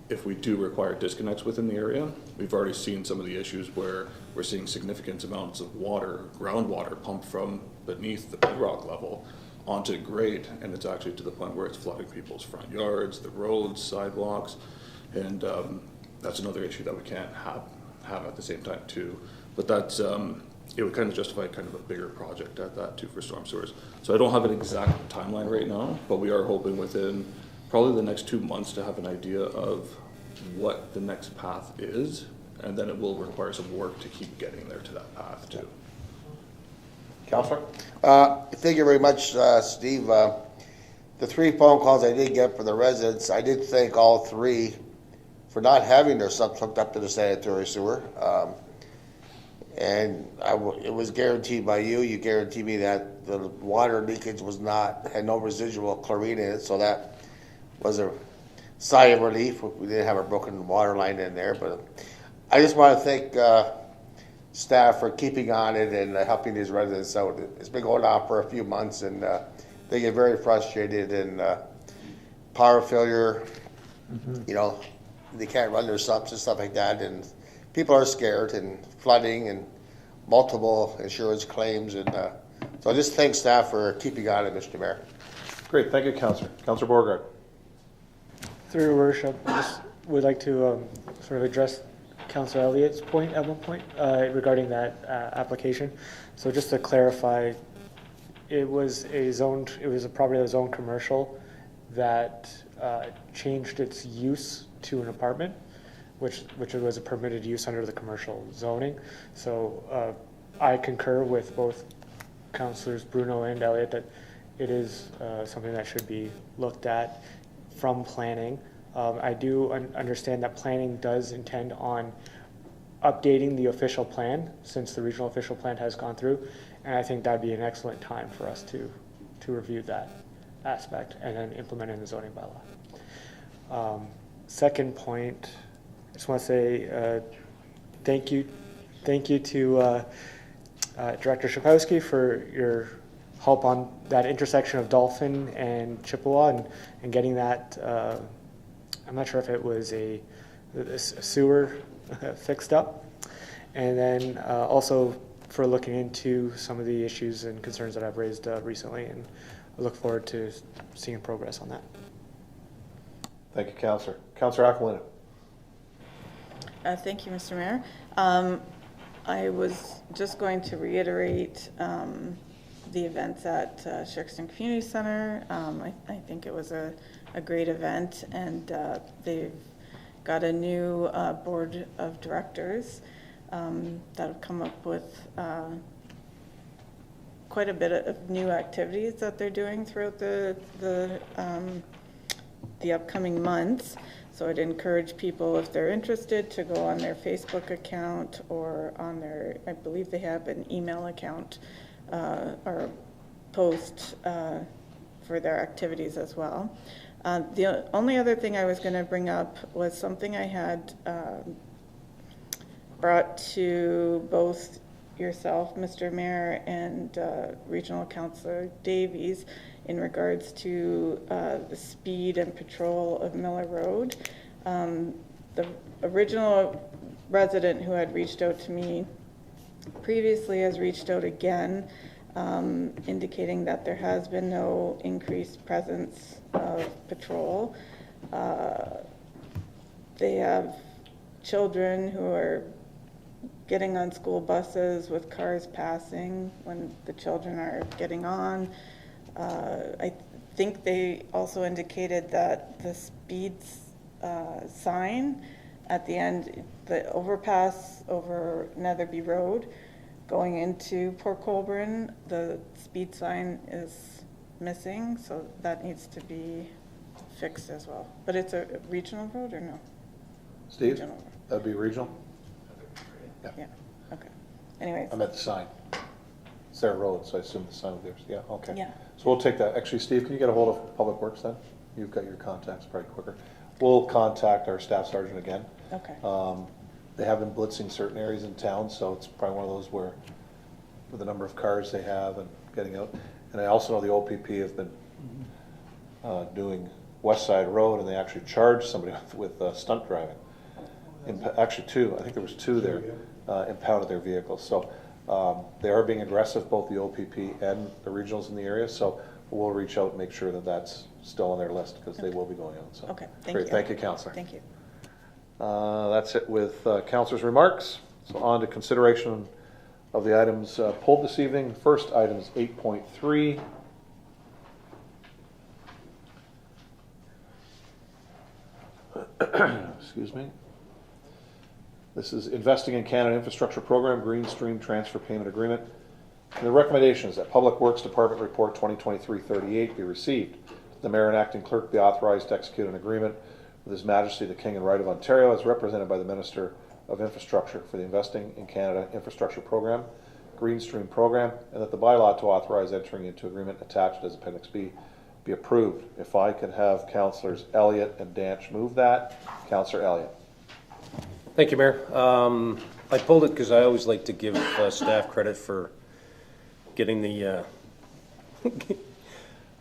if we do require disconnects within the area, we've already seen some of the issues where we're seeing significant amounts of water, groundwater, pumped from beneath the bedrock level onto grade, and it's actually to the point where it's flooding people's front yards, the roads, sidewalks, and that's another issue that we can't have at the same time too. But that's, it would kind of justify kind of a bigger project at that too for storm sewers. So I don't have an exact timeline right now, but we are hoping within probably the next 2 months to have an idea of what the next path is, and then it will require some work to keep getting there to that path too. Councillor? Thank you very much, Steve. The 3 phone calls I did get from the residents, I did thank all 3 for not having their sumps hooked up to the sanitary sewer. And it was guaranteed by you. You guaranteed me that the water leakage had no residual chlorine in it, so that was a sigh of relief. We didn't have a broken water line in there, but I just want to thank staff for keeping on it and helping these residents out. It's been going on for a few months, and they get very frustrated, and power failure, you know, they can't run their sumps and stuff like that, and people are scared, and flooding and multiple insurance claims, and so I just thank staff for keeping on it, Mr. Mayor. Great, thank you, Councillor. Councillor Beauregard. Through your worship, I just would like to sort of address Councillor Elliott's point at one point regarding that application. So just to clarify, it was a property that was zoned commercial that changed its use to an apartment, which was a permitted use under the commercial zoning. So I concur with both Councillors Bruno and Elliott that it is something that should be looked at from planning. I do understand that planning does intend on updating the official plan since the regional official plan has gone through, and I think that'd be an excellent time for us to review that aspect and then implement it in the zoning bylaw. Second point, I just want to say thank you to Director Shapowski for your help on that intersection of Dolphin and Chippewa and getting that, I'm not sure if it was a sewer fixed up. And then also for looking into some of the issues and concerns that I've raised recently, and I look forward to seeing progress on that. Thank you, Councillor. Councillor Aquilina. Thank you, Mr. Mayor. I was just going to reiterate the events at Sherkston Community Center. I think it was a great event, and they've got a new board of directors that have come up with quite a bit of new activities that they're doing throughout the upcoming months. So I'd encourage people, if they're interested, to go on their Facebook account or on their, I believe they have an email account or post for their activities as well. The only other thing I was going to bring up was something I had brought to both yourself, Mr. Mayor, and Regional Councillor Davies in regards to the speed and patrol of Miller Road. The original resident who had reached out to me previously has reached out again, indicating that there has been no increased presence of patrol. They have children who are getting on school buses with cars passing when the children are getting on. I think they also indicated that the speed sign at the end, the overpass over Netherby Road going into Port Colborne, the speed sign is missing, so that needs to be fixed as well. But it's a regional road or no? Steve? Regional road. That'd be regional? Yeah, okay. Anyways. I'm at the sign. It's their road, so I assume the sign will be theirs. Yeah, okay. Yeah. So we'll take that. Actually, Steve, can you get a hold of Public Works then? You've got your contacts probably quicker. We'll contact our staff sergeant again. Okay. They have been blitzing certain areas in town, so it's probably one of those where, with the number of cars they have and getting out. And I also know the OPP have been doing West Side Road, and they actually charged somebody with stunt driving. Actually two, I think there was two there, impounded their vehicles. So they are being aggressive, both the OPP and the regionals in the area. So we'll reach out and make sure that that's still on their list, because they will be going out. So Okay, great. Thank you, Councillor. Thank you. That's it with Councillor's remarks. So on to consideration of the items pulled this evening. First item is 8.3. Excuse me. This is Investing in Canada Infrastructure Program, WeeStreem Transfer Payment Agreement. And the recommendation is that Public Works Department Report 2023-38 be received. The Mayor and Acting Clerk be authorized to execute an agreement with His Majesty the King and Right of Ontario as represented by the Minister of Infrastructure for the Investing in Canada Infrastructure Program, WeeStream Program, and that the bylaw to authorize entering into agreement attached as Appendix B be approved. If I could have Councillors Elliott and Danch move that. Councillor Elliott. Thank you, Mayor. I pulled it because I always like to give staff credit for getting the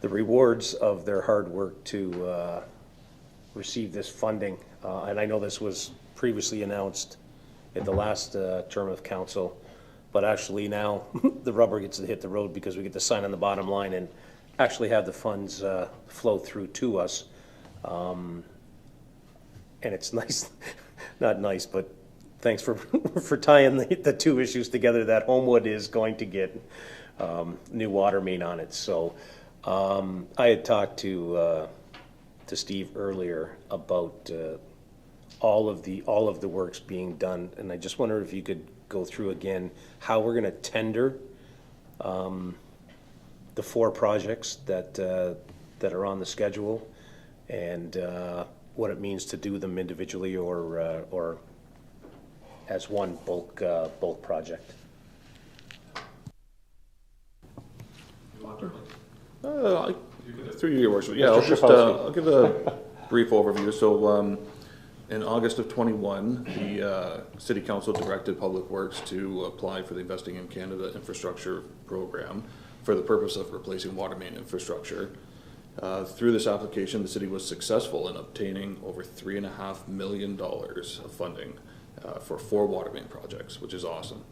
the rewards of their hard work to receive this funding. And I know this was previously announced at the last term of council, but actually now the rubber gets to hit the road because we get to sign on the bottom line and actually have the funds flow through to us. And it's nice. Not nice, but thanks for for tying the two issues together. That Homewood is going to get new water main on it. So I had talked to Steve earlier about all of the works being done, and I just wondered if you could go through again how we're going to tender the 4 projects that are on the schedule, and what it means to do them individually or as one bulk project. Through your worship, yeah, I'll give a brief overview. So In August of 21, the City Council directed Public Works to apply for the Investing in Canada Infrastructure Program for the purpose of replacing water main infrastructure. Through this application, the city was successful in obtaining over $3.5 million of funding for 4 water main projects, which is awesome.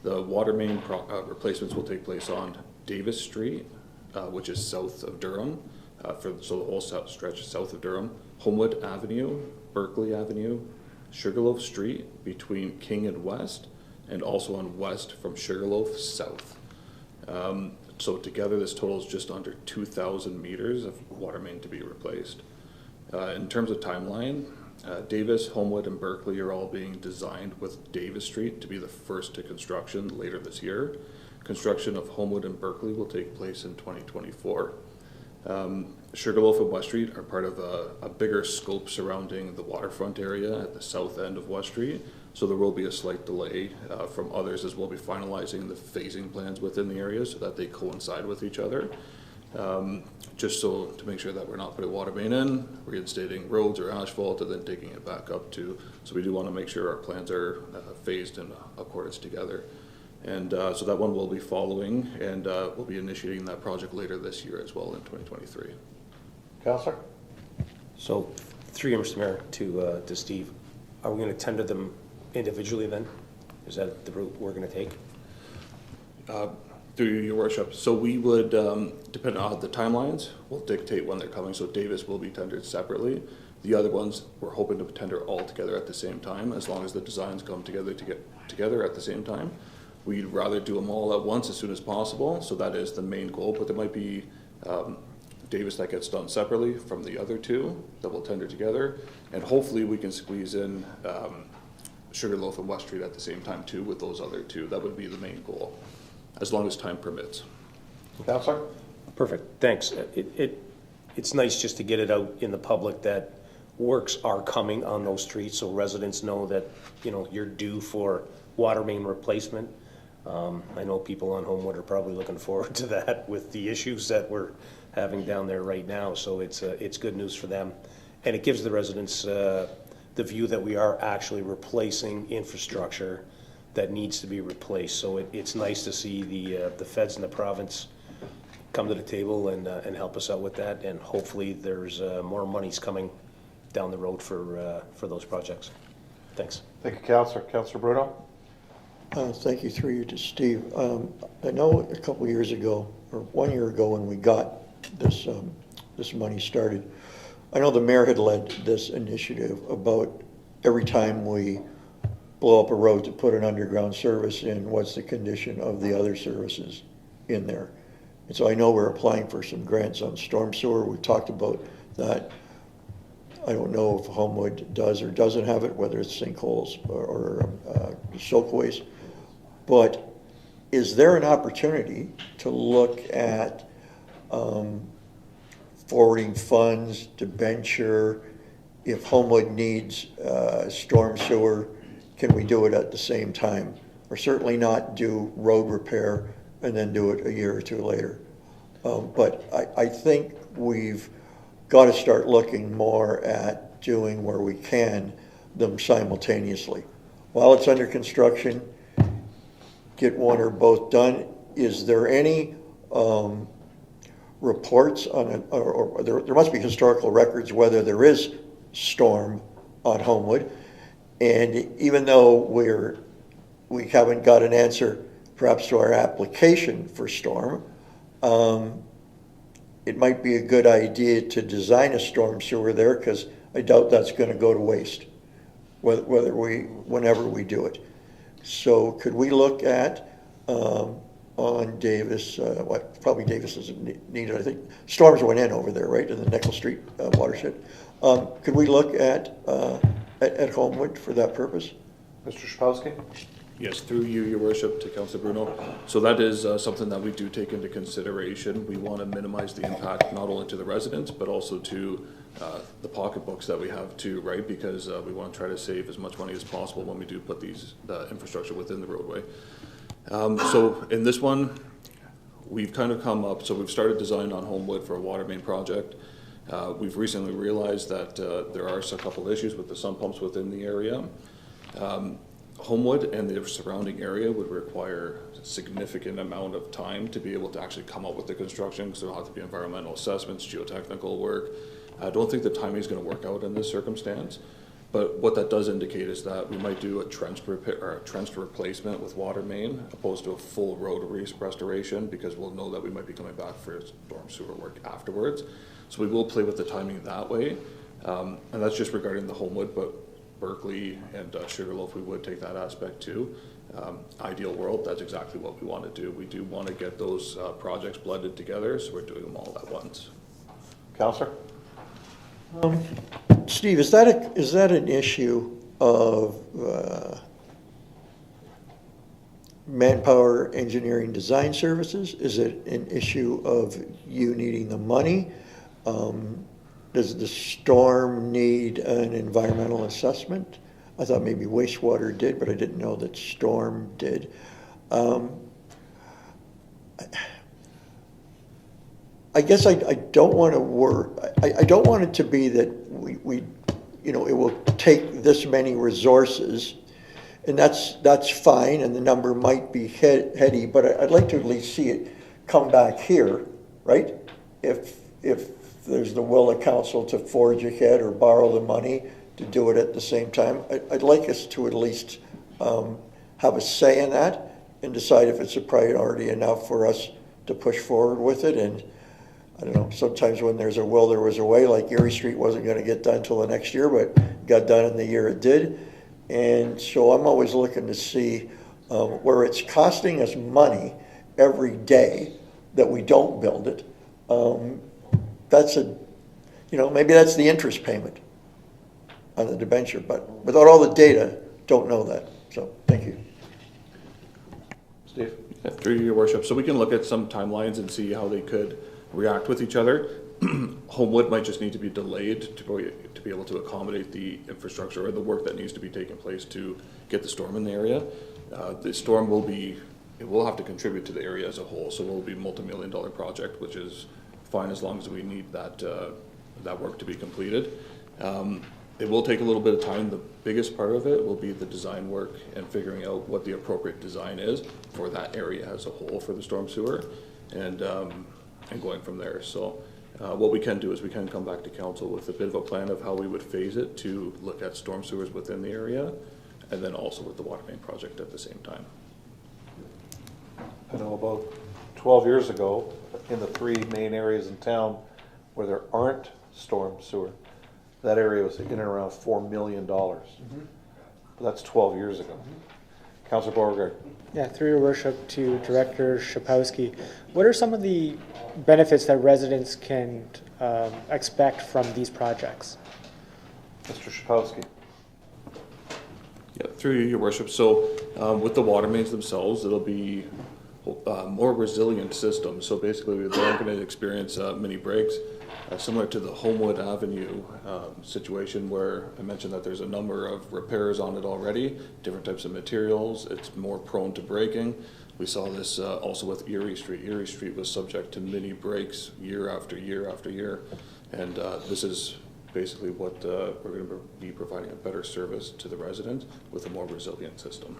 The water main replacements will take place on Davis Street, which is south of Durham, so the whole stretch south of Durham, Homewood Avenue, Berkeley Avenue, Sugarloaf Street between King and West, and also on West from Sugarloaf south. So together this totals just under 2,000 meters of water main to be replaced. In terms of timeline, Davis, Homewood, and Berkeley are all being designed with Davis Street to be the first to construction later this year. Construction of Homewood and Berkeley will take place in 2024. Sugarloaf and West Street are part of a bigger scope surrounding the waterfront area at the south end of West Street, so there will be a slight delay from others as we'll be finalizing the phasing plans within the area so that they coincide with each other. Just so to make sure that we're not putting water main in, reinstating roads or asphalt, and then taking it back up to, so we do want to make sure our plans are phased in accordance together. And so that one will be following, and we'll be initiating that project later this year as well in 2023. Councillor? So, through you, Mr. Mayor, to Steve, are we going to tender them individually then? Is that the route we're going to take? Through your worship. So we would, depending on the timelines, will dictate when they're coming. So Davis will be tendered separately. The other ones, we're hoping to tender all together at the same time, as long as the designs come together to get together at the same time. We'd rather do them all at once as soon as possible, so that is the main goal, but there might be Davis that gets done separately from the other 2 that will tender together, and hopefully we can squeeze in Sugarloaf and West Street at the same time too with those other 2. That would be the main goal, as long as time permits. Councillor? Perfect, thanks. It's nice just to get it out in the public that works are coming on those streets, so residents know that, you know, you're due for water main replacement. I know people on Homewood are probably looking forward to that with the issues that we're having down there right now, so it's good news for them. And it gives the residents the view that we are actually replacing infrastructure that needs to be replaced. So it's nice to see the feds in the province come to the table and help us out with that, and hopefully there's more monies coming down the road for those projects. Thanks. Thank you, Councillor. Councillor Bruno? Thank you, through you to Steve. I know a couple of years ago, or 1 year ago, when we got this this money started, I know the mayor had led this initiative about every time we blow up a road to put an underground service in, what's the condition of the other services in there. And so I know we're applying for some grants on storm sewer. We talked about that. I don't know if Homewood does or doesn't have it, whether it's sinkholes or soakways. But is there an opportunity to look at forwarding funds, debenture? If Homewood needs storm sewer, can we do it at the same time? Or certainly not do road repair and then do it a year or 2 later. But I think we've got to start looking more at doing where we can them simultaneously. While it's under construction, get one or both done. Is there any reports on it, or there must be historical records whether there is storm on Homewood? And even though we haven't got an answer perhaps to our application for storm, it might be a good idea to design a storm sewer there, because I doubt that's going to go to waste, whenever we do it. So could we look at on Davis, probably Davis isn't needed, I think. Storms went in over there, right, in the Nickel Street watershed. Could we look at Homewood for that purpose? Mr. Szpowski? Yes, through you, your worship, to Councillor Bruno. So that is something that we do take into consideration. We want to minimize the impact not only to the residents, but also to the pocketbooks that we have too, right? Because we want to try to save as much money as possible when we do put these infrastructure within the roadway. So in this one, we've kind of come up, so we've started design on Homewood for a water main project. We've recently realized that there are a couple issues with the sump pumps within the area. Homewood and the surrounding area would require a significant amount of time to be able to actually come up with the construction, because there'll have to be environmental assessments, geotechnical work. I don't think the timing is going to work out in this circumstance, but what that does indicate is that we might do a trench repair or a trench replacement with water main opposed to a full road restoration, because we'll know that we might be coming back for storm sewer work afterwards. So we will play with the timing that way, and that's just regarding the Homewood, but Berkeley and Sugarloaf, we would take that aspect too. Ideal world, that's exactly what we want to do. We do want to get those projects blended together, so we're doing them all at once. Counselor? Steve, is that an issue of manpower, engineering, design services? Is it an issue of you needing the money? Does the storm need an environmental assessment? I thought maybe wastewater did, but I didn't know that storm did. I guess I don't want to I don't want it to be that we it will take this many resources, and that's fine, and the number might be heady, but I'd like to at least see it come back here, right? If there's the will of council to forge ahead or borrow the money to do it at the same time, I'd like us to at least have a say in that and decide if it's a priority enough for us to push forward with it. And I don't know, sometimes when there's a will, there was a way. Like Erie Street wasn't going to get done till the next year, but got done in the year it did. And so I'm always looking to see where it's costing us money every day that we don't build it. That's maybe that's the interest payment on the debenture, but without all the data, don't know that. So thank you. Steve? Yeah, through your worship. So we can look at some timelines and see how they could react with each other. Homewood might just need to be delayed to be able to accommodate the infrastructure or the work that needs to be taking place to get the storm in the area. The storm will have to contribute to the area as a whole, so it will be a multi-million-dollar project, which is fine as long as we need that work to be completed. It will take a little bit of time. The biggest part of it will be the design work and figuring out what the appropriate design is for that area as a whole for the storm sewer, and going from there. So what we can do is we can come back to council with a bit of a plan of how we would phase it to look at storm sewers within the area, and then also with the water main project at the same time. I know about 12 years ago, in the three main areas in town where there aren't storm sewer, that area was in and around $4 million. But that's 12 years ago. Councilor Beauregard. Yeah, through your worship to Director Shapowski, what are some of the benefits that residents can expect from these projects? Mr. Shapowski. Yeah, through you, your worship. So with the water mains themselves, it'll be more resilient system. So basically, they're going to experience mini breaks, similar to the Homewood Avenue situation where I mentioned that there's a number of repairs on it already, different types of materials. It's more prone to breaking. We saw this also with Erie Street. Erie Street was subject to mini breaks year after year after year. And this is basically what we're going to be providing a better service to the residents with a more resilient system.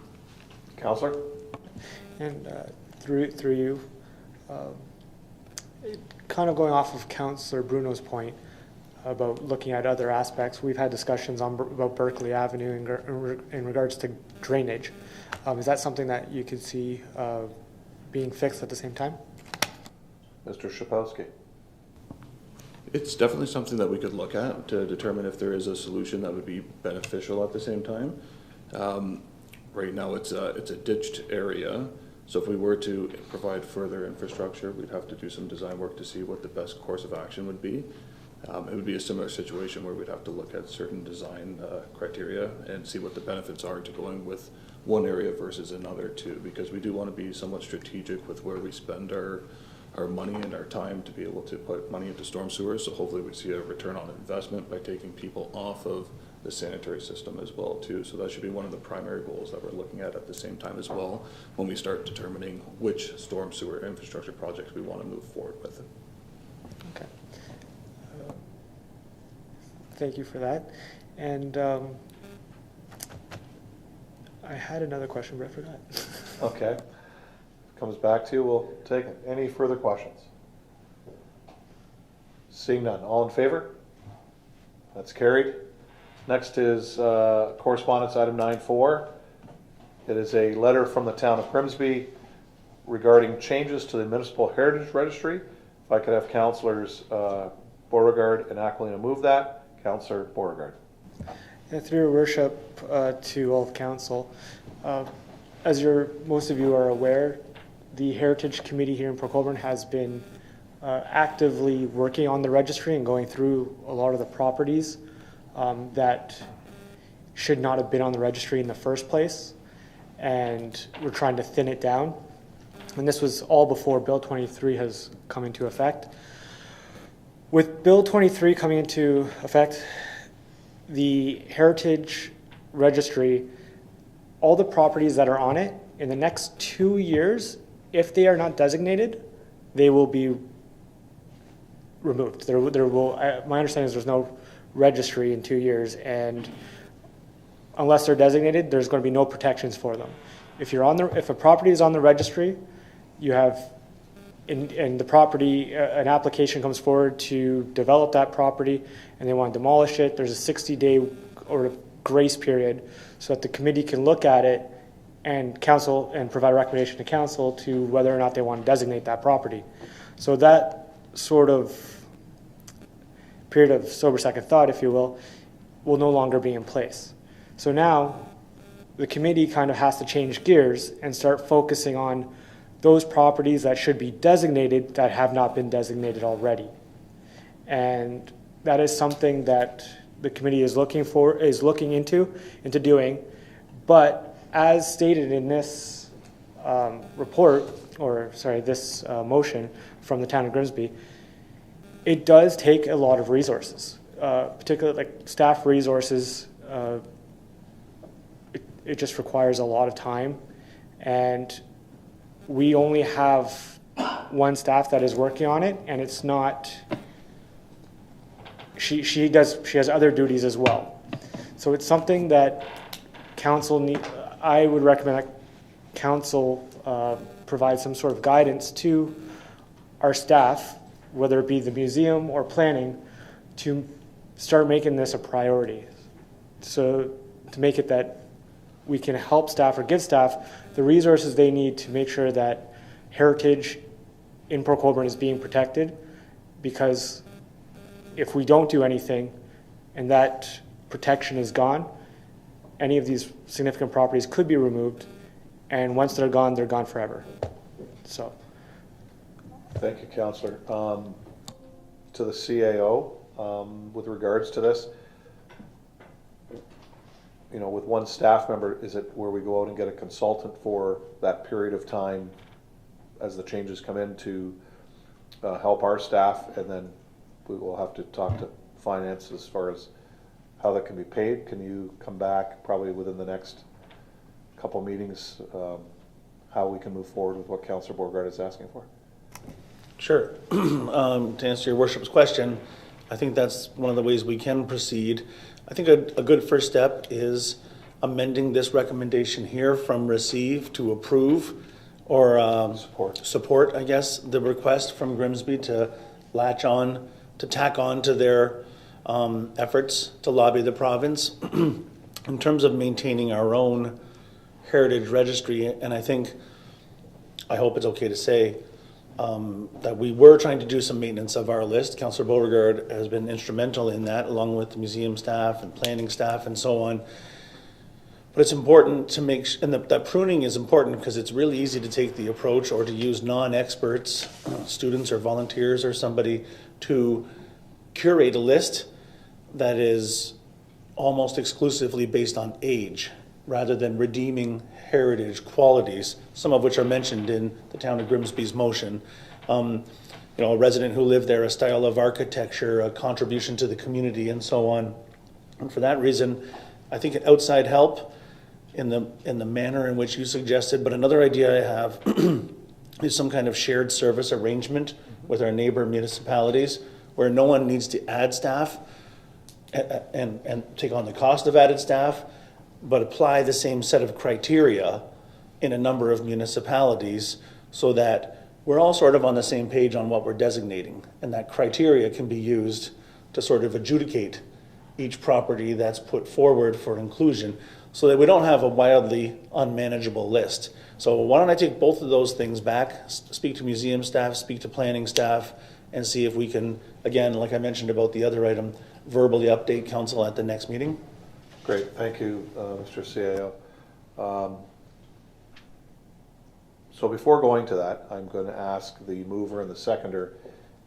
Councillor? And through you, kind of going off of Councillor Bruno's point about looking at other aspects, we've had discussions about Berkeley Avenue in regards to drainage. Is that something that you could see being fixed at the same time? Mr. Shapowski. It's definitely something that we could look at to determine if there is a solution that would be beneficial at the same time. Right now it's a ditched area, so if we were to provide further infrastructure, we'd have to do some design work to see what the best course of action would be. It would be a similar situation where we'd have to look at certain design criteria and see what the benefits are to going with one area versus another too, because we do want to be somewhat strategic with where we spend our money and our time to be able to put money into storm sewers. So hopefully we see a return on investment by taking people off of the sanitary system as well too. So that should be one of the primary goals that we're looking at the same time as well when we start determining which storm sewer infrastructure projects we want to move forward with. Okay. thank you for that. And I had another question, but I forgot. Okay. Comes back to you, we'll take it. Any further questions? Seeing none. All in favor? That's carried. Next is correspondence item 9.4. It is a letter from the town of Grimsby regarding changes to the Municipal Heritage Registry. If I could have Councillors Beauregard and Aquilina move that. Councillor Beauregard. Through your worship to all of council, as most of you are aware, the Heritage Committee here in Port Colborne has been actively working on the registry and going through a lot of the properties that should not have been on the registry in the first place, and we're trying to thin it down. And this was all before Bill 23 has come into effect. With Bill 23 coming into effect, the Heritage Registry, all the properties that are on it, in the next 2 years, if they are not designated, they will be removed. My understanding is there's no registry in 2 years, and unless they're designated, there's going to be no protections for them. If a property is on the registry, you have in the property, an application comes forward to develop that property and they want to demolish it. There's a 60-day or grace period so that the committee can look at it and council and provide a recommendation to council to whether or not they want to designate that property. So that sort of period of sober second thought, if you will no longer be in place. So now the committee kind of has to change gears and start focusing on those properties that should be designated that have not been designated already. And that is something that the committee is looking into doing. But as stated in this this motion from the town of Grimsby, it does take a lot of resources, particularly like staff resources. It just requires a lot of time, and we only have one staff that is working on it, and it's not. She has other duties as well, so it's something that council I would recommend that council provide some sort of guidance to our staff, whether it be the museum or planning, to start making this a priority. So to make it that we can help staff or give staff the resources they need to make sure that heritage in Port Colborne is being protected, because if we don't do anything and that protection is gone, any of these significant properties could be removed, and once they're gone forever. So. Thank you, Councillor. To the CAO, with regards to this, with one staff member, is it where we go out and get a consultant for that period of time as the changes come in to help our staff, and then we will have to talk to finance as far as how that can be paid? Can you come back probably within the next couple meetings, how we can move forward with what Councillor Beauregard is asking for? Sure. To answer your worship's question, I think that's one of the ways we can proceed. I think a good first step is amending this recommendation here from receive to approve, or support, I guess, the request from Grimsby to tack on to their efforts to lobby the province in terms of maintaining our own heritage registry. And I hope it's okay to say that we were trying to do some maintenance of our list. Councillor Beauregard has been instrumental in that, along with the museum staff and planning staff and so on. But it's important to make, and that pruning is important because it's really easy to take the approach or to use non-experts, students or volunteers or somebody, to curate a list that is almost exclusively based on age, rather than redeeming heritage qualities, some of which are mentioned in the town of Grimsby's motion. A resident who lived there, a style of architecture, a contribution to the community, and so on. And for that reason, I think outside help in the manner in which you suggested. But another idea I have is some kind of shared service arrangement with our neighbor municipalities, where no one needs to add staff and take on the cost of added staff, but apply the same set of criteria in a number of municipalities so that we're all sort of on the same page on what we're designating. And that criteria can be used to sort of adjudicate each property that's put forward for inclusion so that we don't have a wildly unmanageable list. So why don't I take both of those things back, speak to museum staff, speak to planning staff, and see if we can, again, like I mentioned about the other item, verbally update council at the next meeting. Great, thank you, Mr. CAO. So before going to that, I'm going to ask the mover and the seconder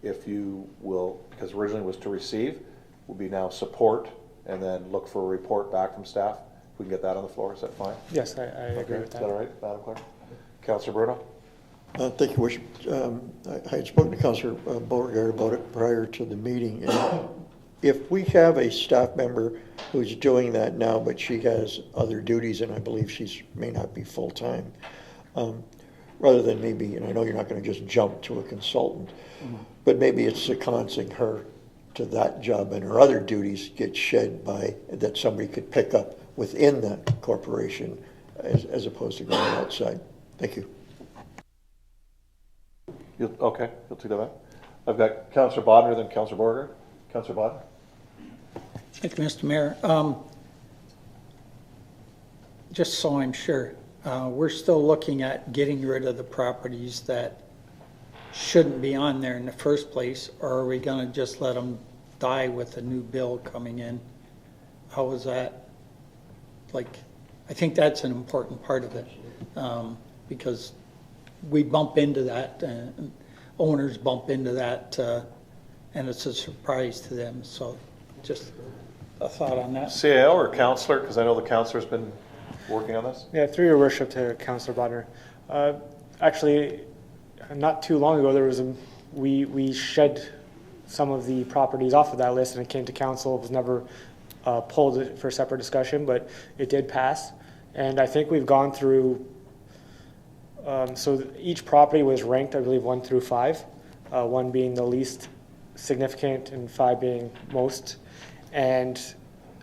if you will, because originally it was to receive, will be now support, and then look for a report back from staff. If we can get that on the floor, is that fine? Yes, I agree with that. Is that all right, Madam Clerk? Councillor Bruno? Thank you, Worship. I had spoken to Councillor Beauregard about it prior to the meeting. And if we have a staff member who's doing that now, but she has other duties, and I believe she may not be full-time, rather than maybe, and I know you're not going to just jump to a consultant, but maybe it's sequencing her to that job and her other duties get shed by, that somebody could pick up within that corporation as opposed to going outside. Thank you. Okay, you'll take that back. I've got Councillor Bodnar, then Councillor Borger. Councillor Bodnar? Thank you, Mr. Mayor. Just so I'm sure, we're still looking at getting rid of the properties that shouldn't be on there in the first place, or are we going to just let them die with a new bill coming in? How is that? Like, I think that's an important part of it, because we bump into that, and owners bump into that, and it's a surprise to them. So just a thought on that. CAO or councillor, because I know the councillor's been working on this. Yeah, through your worship to Councillor Bodnar. Actually, not too long ago, we shed some of the properties off of that list, and it came to council. It was never pulled for separate discussion, but it did pass. And I think we've gone through, so each property was ranked, I believe, 1 through 5, 1 being the least significant and 5 being most. And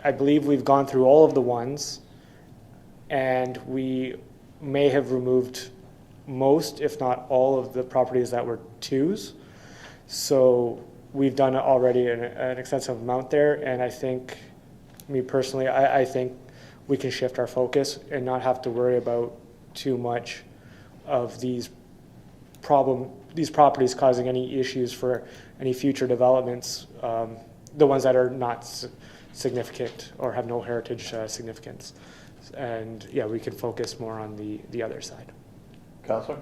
I believe we've gone through all of the ones, and we may have removed most, if not all, of the properties that were 2s. So we've done already an extensive amount there, and I think, me personally, I think we can shift our focus and not have to worry about too much of these properties causing any issues for any future developments, the ones that are not significant or have no heritage significance. And yeah, we can focus more on the other side. Councillor?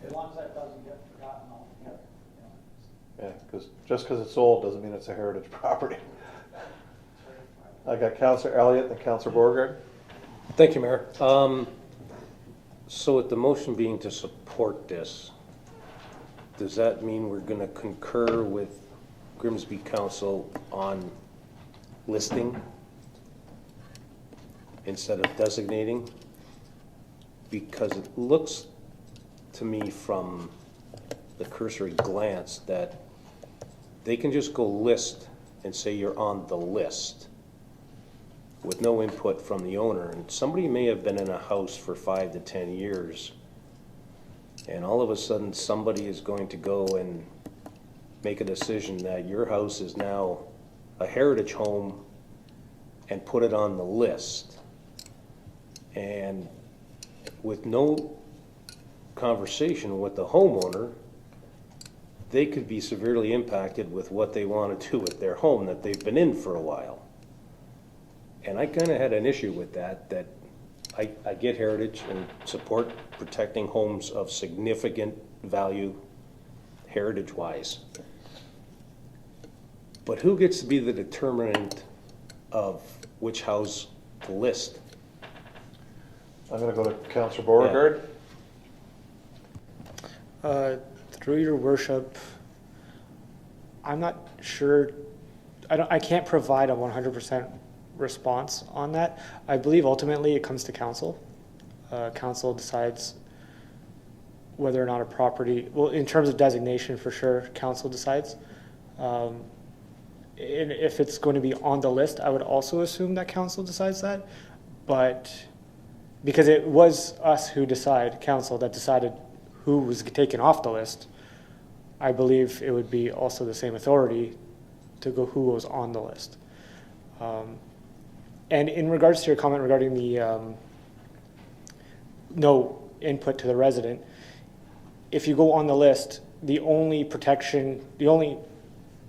As long as that doesn't get forgotten altogether. Yeah, because just because it's old doesn't mean it's a heritage property. I got Councillor Elliott and Councillor Beauregard. Thank you, Mayor. So with the motion being to support this, does that mean we're going to concur with Grimsby Council on listing instead of designating? Because it looks to me from the cursory glance that they can just go list and say you're on the list with no input from the owner. And somebody may have been in a house for 5 to 10 years, and all of a sudden somebody is going to go and make a decision that your house is now a heritage home and put it on the list. And with no conversation with the homeowner, they could be severely impacted with what they want to do with their home that they've been in for a while. And I kind of had an issue with that I get heritage and support protecting homes of significant value heritage-wise. But who gets to be the determinant of which house to list? I'm going to go to Councillor Beauregard. Through your worship, I'm not sure, I can't provide a 100% response on that. I believe ultimately it comes to council. Council decides whether or not a property, well, in terms of designation for sure, council decides. and if it's going to be on the list, I would also assume that council decides that. But because it was us who council that decided who was taken off the list, I believe it would be also the same authority to go who was on the list. And in regards to your comment regarding the no input to the resident, if you go on the list, the only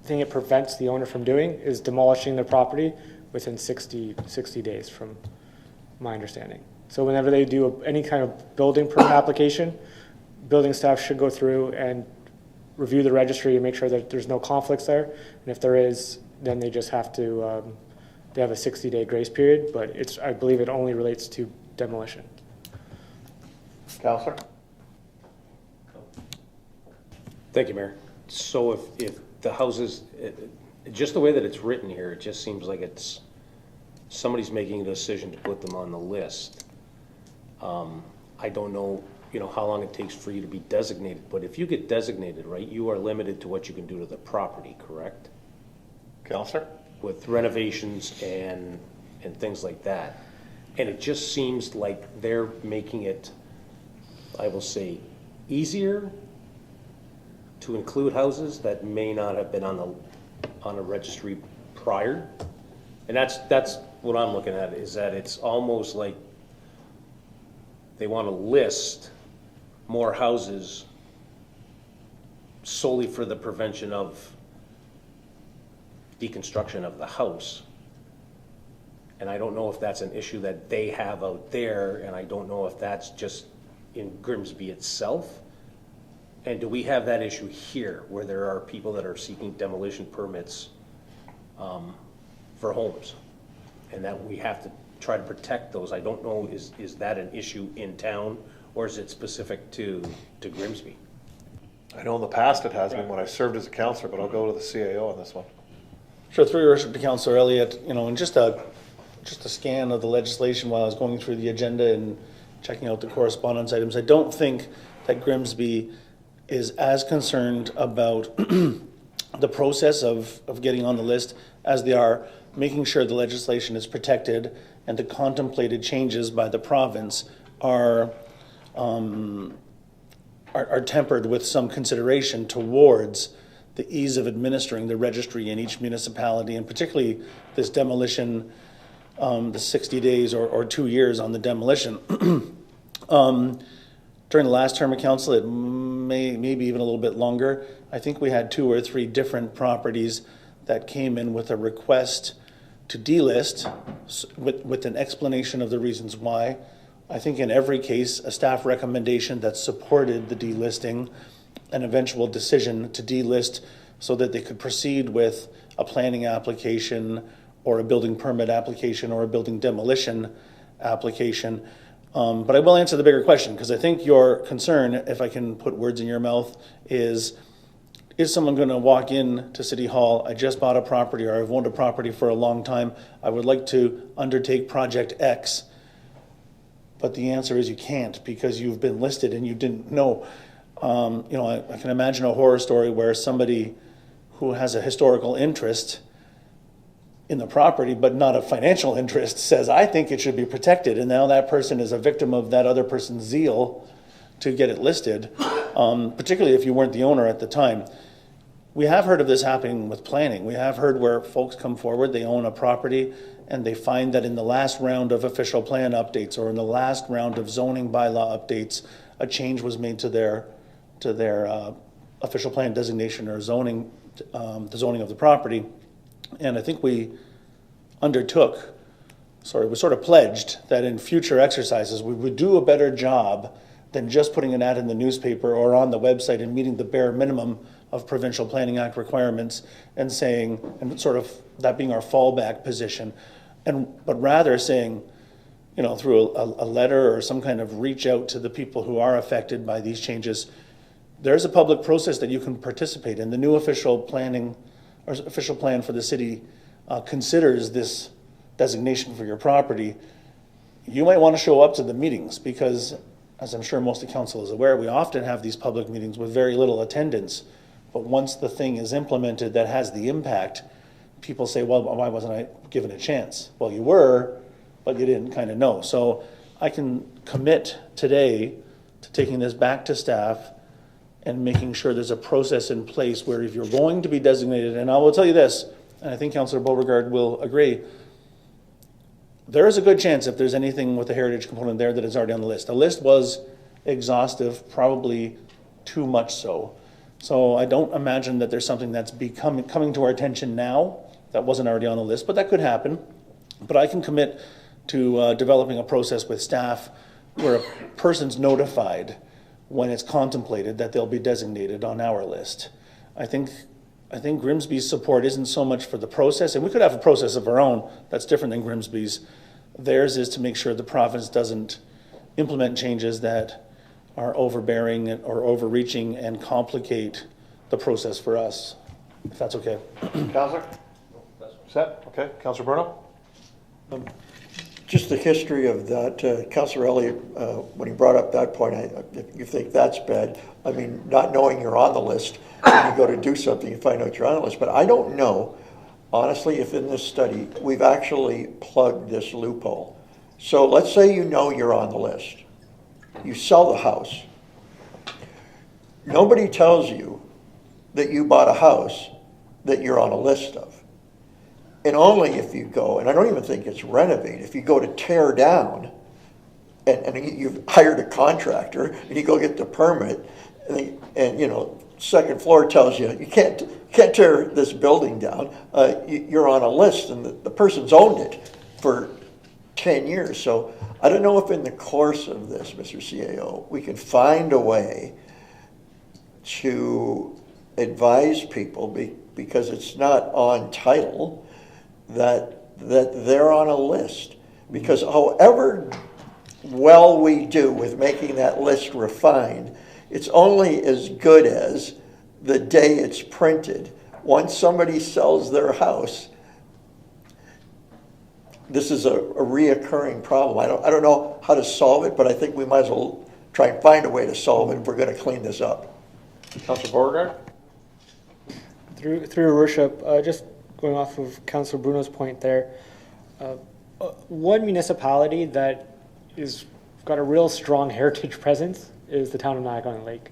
thing it prevents the owner from doing is demolishing their property within 60 days, from my understanding. So whenever they do any kind of building permit application, building staff should go through and review the registry and make sure that there's no conflicts there. And if there is, then they just have to, they have a 60-day grace period, but I believe it only relates to demolition. Counselor? Thank you, Mayor. So if the houses, just the way that it's written here, it just seems like it's, somebody's making a decision to put them on the list. I don't know, how long it takes for you to be designated, but if you get designated, right, you are limited to what you can do to the property, correct? Counselor? With renovations and things like that. And it just seems like they're making it, I will say, easier to include houses that may not have been on a registry prior. And that's what I'm looking at, is that it's almost like they want to list more houses solely for the prevention of deconstruction of the house. And I don't know if that's an issue that they have out there, and I don't know if that's just in Grimsby itself. And do we have that issue here, where there are people that are seeking demolition permits for homes, and that we have to try to protect those? I don't know, is that an issue in town, or is it specific to Grimsby? I know in the past it has been when I served as a counselor, but I'll go to the CAO on this one. Sure, through your worship to Councillor Elliott, and just a scan of the legislation while I was going through the agenda and checking out the correspondence items, I don't think that Grimsby is as concerned about the process of getting on the list as they are making sure the legislation is protected and the contemplated changes by the province are tempered with some consideration towards the ease of administering the registry in each municipality, and particularly this demolition, the 60 days or 2 years on the demolition. During the last term of council, it maybe even a little bit longer, I think we had 2 or 3 different properties that came in with a request to delist with an explanation of the reasons why. I think in every case, a staff recommendation that supported the delisting, an eventual decision to delist so that they could proceed with a planning application or a building permit application or a building demolition application. But I will answer the bigger question, because I think your concern, if I can put words in your mouth, is someone going to walk in to City Hall, I just bought a property, or I've owned a property for a long time, I would like to undertake project X, but the answer is you can't because you've been listed and you didn't know. I can imagine a horror story where somebody who has a historical interest in the property, but not a financial interest, says, I think it should be protected. And now that person is a victim of that other person's zeal to get it listed, particularly if you weren't the owner at the time. We have heard of this happening with planning. We have heard where folks come forward, they own a property, and they find that in the last round of official plan updates or in the last round of zoning bylaw updates, a change was made to their official plan designation or zoning, the zoning of the property. And I think we sort of pledged that in future exercises, we would do a better job than just putting an ad in the newspaper or on the website and meeting the bare minimum of Provincial Planning Act requirements and saying, and sort of that being our fallback position, but rather saying, through a letter or some kind of reach out to the people who are affected by these changes, there's a public process that you can participate in. The new official plan for the city considers this designation for your property. You might want to show up to the meetings because, as I'm sure most of the council is aware, we often have these public meetings with very little attendance. But once the thing is implemented that has the impact, people say, well, why wasn't I given a chance? Well, you were, but you didn't kind of know. So I can commit today to taking this back to staff and making sure there's a process in place where if you're going to be designated, and I will tell you this, and I think Councillor Beauregard will agree, there is a good chance if there's anything with the heritage component there that is already on the list. The list was exhaustive, probably too much so. So I don't imagine that there's something that's coming to our attention now that wasn't already on the list, but that could happen. But I can commit to developing a process with staff where a person's notified when it's contemplated that they'll be designated on our list. I think Grimsby's support isn't so much for the process, and we could have a process of our own that's different than Grimsby's. Theirs is to make sure the province doesn't implement changes that are overbearing or overreaching and complicate the process for us, if that's okay. Councillor? Set? Okay. Councillor Bruno? Just the history of that, Councillor Elliott, when he brought up that point, if you think that's bad, I mean, not knowing you're on the list, when you go to do something, you find out you're on the list. But I don't know, honestly, if in this study, we've actually plugged this loophole. So let's say you know you're on the list. You sell the house. Nobody tells you that you bought a house that you're on a list of. And only if you go, and I don't even think it's renovate, if you go to tear down, and you've hired a contractor, and you go get the permit, and you know, second floor tells you, you can't tear this building down, you're on a list, and the person's owned it for 10 years. So I don't know if in the course of this, Mr. CAO, we can find a way to advise people, because it's not on title, that they're on a list. Because however well we do with making that list refined, it's only as good as the day it's printed. Once somebody sells their house, this is a reoccurring problem. I don't know how to solve it, but I think we might as well try and find a way to solve it if we're going to clean this up. Councillor Beauregard? Through your worship, just going off of Councillor Bruno's point there, one municipality that is got a real strong heritage presence is the town of Niagara-on-the-Lake.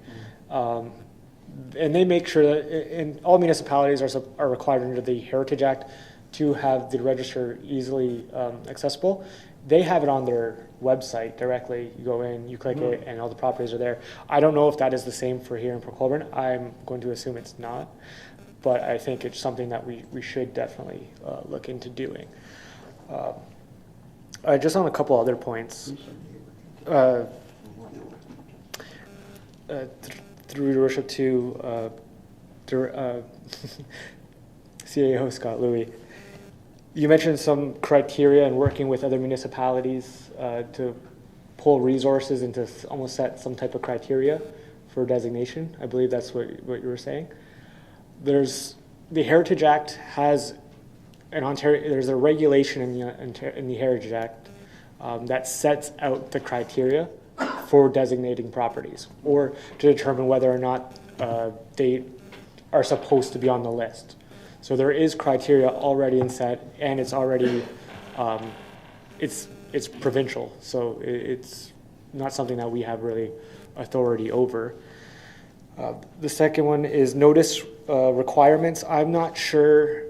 And they make sure that and all municipalities are required under the Heritage Act to have the register easily accessible. They have it on their website directly. You go in, you click it, and all the properties are there. I don't know if that is the same for here in Port Colborne. I'm going to assume it's not. But I think it's something that we should definitely look into doing. Just on a couple other points. Through your worship to CAO Scott Louie, you mentioned some criteria and working with other municipalities to pull resources and to almost set some type of criteria for designation. I believe that's what you were saying. The Heritage Act has an Ontario. There's a regulation in the Heritage Act that sets out the criteria for designating properties, or to determine whether or not they are supposed to be on the list. So there is criteria already in set, and it's already it's provincial. So it's not something that we have really authority over. The second one is notice requirements. I'm not sure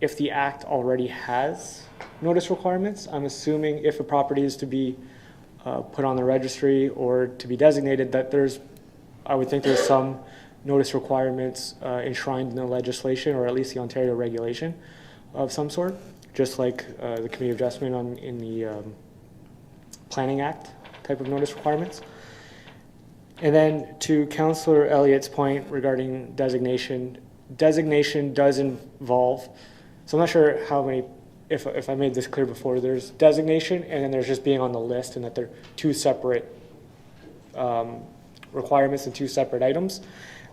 if the Act already has notice requirements. I'm assuming if a property is to be put on the registry or to be designated, that I would think there's some notice requirements enshrined in the legislation, or at least the Ontario regulation of some sort, just like the Committee of Adjustment in the Planning Act type of notice requirements. And then to Councillor Elliott's point regarding designation does involve, so I'm not sure how many, if I made this clear before, there's designation and then there's just being on the list, and that they're two separate requirements and two separate items.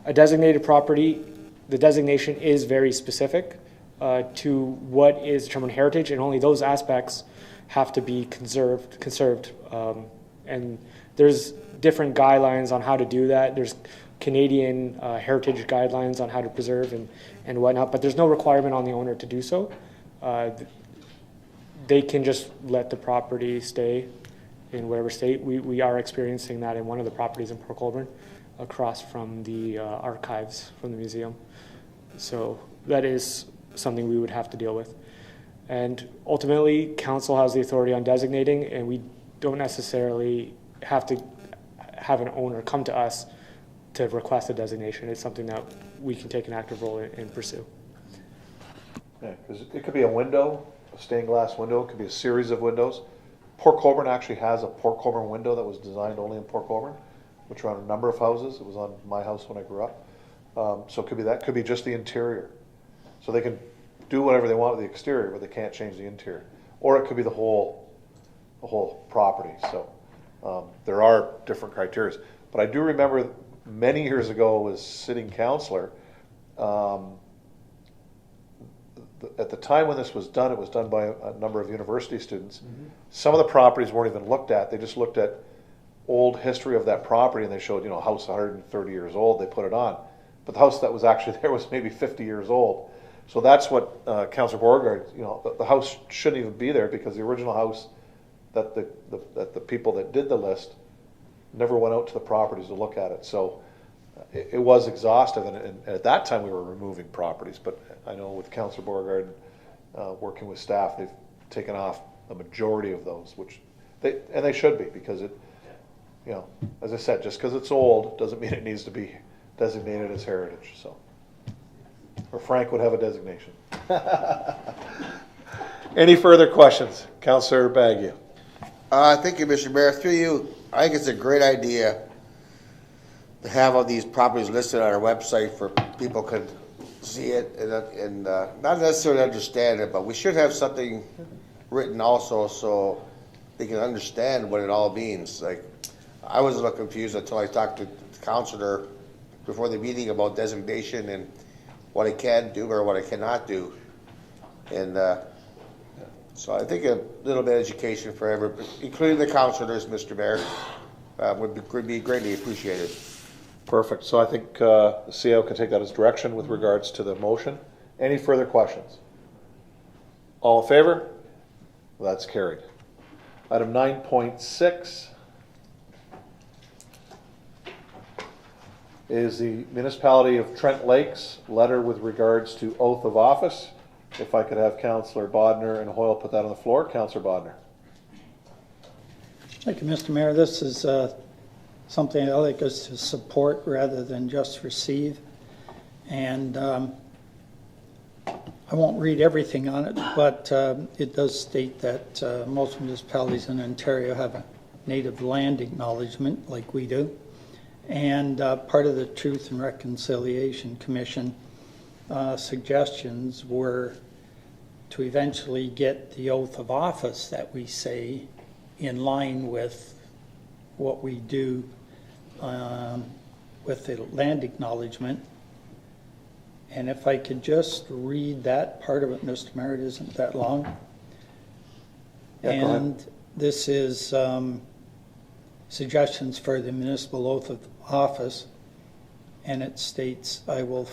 A designated property, the designation is very specific to what is determined heritage, and only those aspects have to be conserved And there's different guidelines on how to do that. There's Canadian heritage guidelines on how to preserve and whatnot, but there's no requirement on the owner to do so. They can just let the property stay in whatever state. We are experiencing that in one of the properties in Port Colborne, across from the archives from the museum. So that is something we would have to deal with. And ultimately, council has the authority on designating, and we don't necessarily have to have an owner come to us to request a designation. It's something that we can take an active role in pursue. Yeah, because it could be a window, a stained glass window, it could be a series of windows. Port Colborne actually has a Port Colborne window that was designed only in Port Colborne, which are on a number of houses. It was on my house when I grew up. So it could be that, could be just the interior. So they can do whatever they want with the exterior, but they can't change the interior. Or it could be the whole property. So there are different criteria. But I do remember many years ago as sitting councillor, at the time when this was done, it was done by a number of university students. Mm-hmm. Some of the properties weren't even looked at. They just looked at old history of that property, and they showed, a house 130 years old, they put it on. But the house that was actually there was maybe 50 years old. So that's what Councillor Beauregard, the house shouldn't even be there, because the original house that the people that did the list never went out to the properties to look at it. So it was exhaustive, and at that time we were removing properties. But I know with Councillor Beauregard working with staff, they've taken off the majority of those, which they should be, because it, as I said, just because it's old doesn't mean it needs to be designated as heritage. So, or Frank would have a designation. Any further questions, Councillor Baggio? Thank you, Mr. Mayor. Through you, I think it's a great idea to have all these properties listed on our website for people could see it and not necessarily understand it, but we should have something written also so they can understand what it all means. Like, I was a little confused until I talked to the councilor before the meeting about designation and what I can do or what I cannot do. And so I think a little bit of education for everybody, including the councilors, Mr. Mayor, would be greatly appreciated. Perfect. So I think the CO can take that as direction with regards to the motion. Any further questions? All in favor? That's carried. Item 9.6 is the Municipality of Trent Lakes letter with regards to oath of office. If I could have Councillor Bodner and Hoyle put that on the floor. Councillor Bodner. Thank you, Mr. Mayor. This is something I'd like us to support rather than just receive. And I won't read everything on it, but it does state that most municipalities in Ontario have a native land acknowledgement like we do. And part of the Truth and Reconciliation Commission suggestions were to eventually get the oath of office that we say in line with what we do with the land acknowledgement. And if I could just read that part of it, Mr. Mayor, it isn't that long. Yeah, and this is suggestions for the municipal oath of office, and it states, I will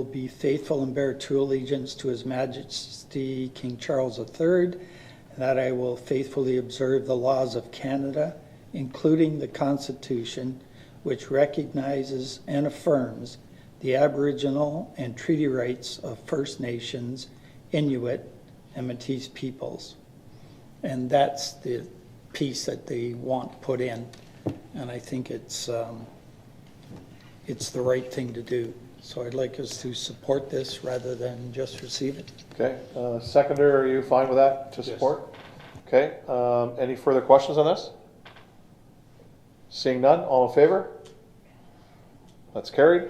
be faithful and bear true allegiance to His Majesty King Charles III, and that I will faithfully observe the laws of Canada, including the Constitution, which recognizes and affirms the Aboriginal and treaty rights of First Nations, Inuit, and Métis peoples. And that's the piece that they want put in. And I think it's the right thing to do. So I'd like us to support this rather than just receive it. Okay. Seconder, are you fine with that to support? Yes. Okay. Any further questions on this? Seeing none, all in favor? That's carried.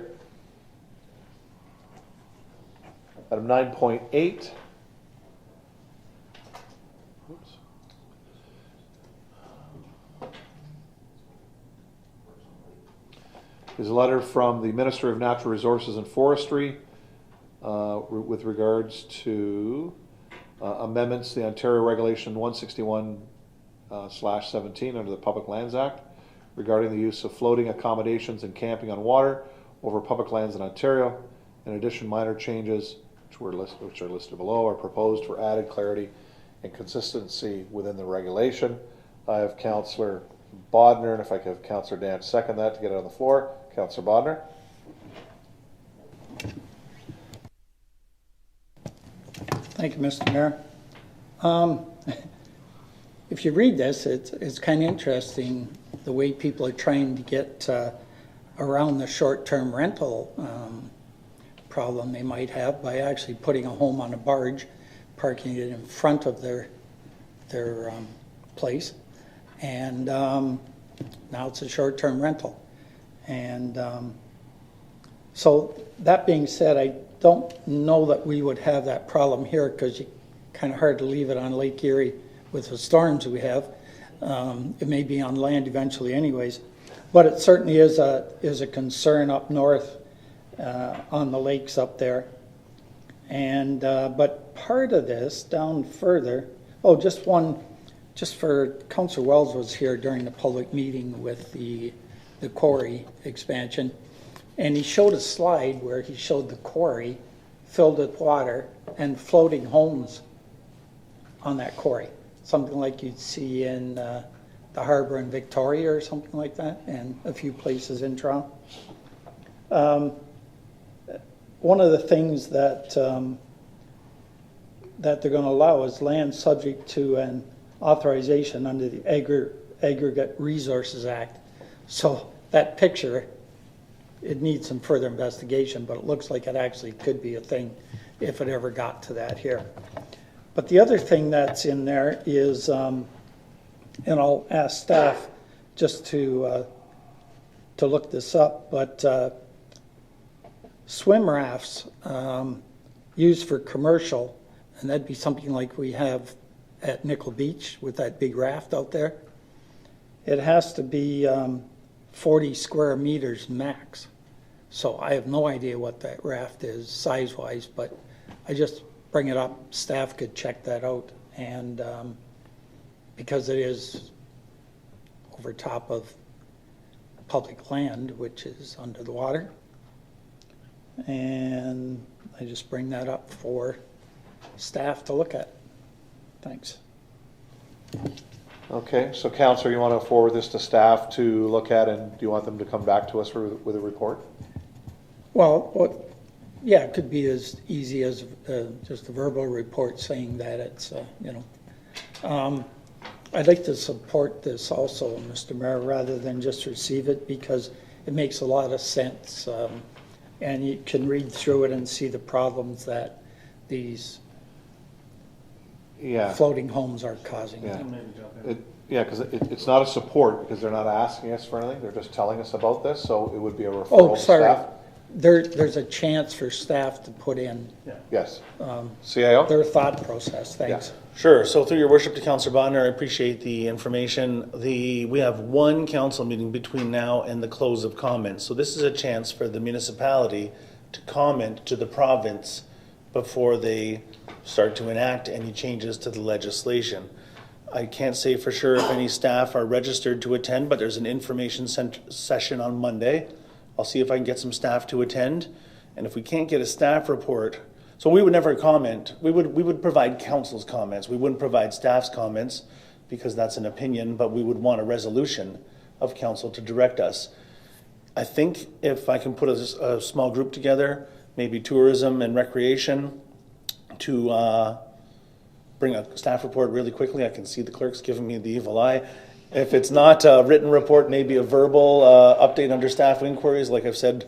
Item 9.8. Is a letter from the Minister of Natural Resources and Forestry with regards to amendments to the Ontario Regulation 161 /17 under the Public Lands Act regarding the use of floating accommodations and camping on water over public lands in Ontario. In addition, minor changes, which are listed below, are proposed for added clarity and consistency within the regulation. I have Councillor Bodner, and if I could have Councillor Dance second that to get it on the floor. Councillor Bodner. Thank you, Mr. Mayor. If you read this, it's kind of interesting the way people are trying to get around the short-term rental problem they might have by actually putting a home on a barge, parking it in front of their place, and now it's a short-term rental. And so that being said, I don't know that we would have that problem here because it's kind of hard to leave it on Lake Erie with the storms we have. It may be on land eventually anyways, but it certainly is a concern up north on the lakes up there. And but part of this down further, just for Councillor Wells was here during the public meeting with the quarry expansion, and he showed a slide where he showed the quarry filled with water and floating homes on that quarry, something like you'd see in the harbor in Victoria or something like that, and a few places in Toronto. One of the things that that they're going to allow is land subject to an authorization under the Aggregate Resources Act. So that picture, it needs some further investigation, but it looks like it actually could be a thing if it ever got to that here. But the other thing that's in there is, and I'll ask staff just to look this up, but swim rafts used for commercial, and that'd be something like we have at Nickel Beach with that big raft out there. It has to be 40 square meters max. So I have no idea what that raft is size-wise, but I just bring it up. Staff could check that out, and because it is over top of public land, which is under the water, and I just bring that up for staff to look at. Thanks. Okay, so Councillor, you want to forward this to staff to look at, and do you want them to come back to us with a report? Well, yeah, it could be as easy as just a verbal report saying that it's, I'd like to support this also, Mr. Mayor, rather than just receive it, because it makes a lot of sense. And you can read through it and see the problems that these floating homes are causing. Yeah, because it's not a support, because they're not asking us for anything. They're just telling us about this, so it would be a referral to staff. There's a chance for staff to put in Yes. CIO? their thought process. Thanks. Sure. So through your worship to Councillor Bodner, I appreciate the information. We have one council meeting between now and the close of comments. So this is a chance for the municipality to comment to the province before they start to enact any changes to the legislation. I can't say for sure if any staff are registered to attend, but there's an information session on Monday. I'll see if I can get some staff to attend. And if we can't get a staff report, so we would never comment. We would provide council's comments. We wouldn't provide staff's comments because that's an opinion, but we would want a resolution of council to direct us. I think if I can put a small group together, maybe tourism and recreation, to bring a staff report really quickly. I can see the clerks giving me the evil eye. If it's not a written report, maybe a verbal update under staff inquiries, like I've said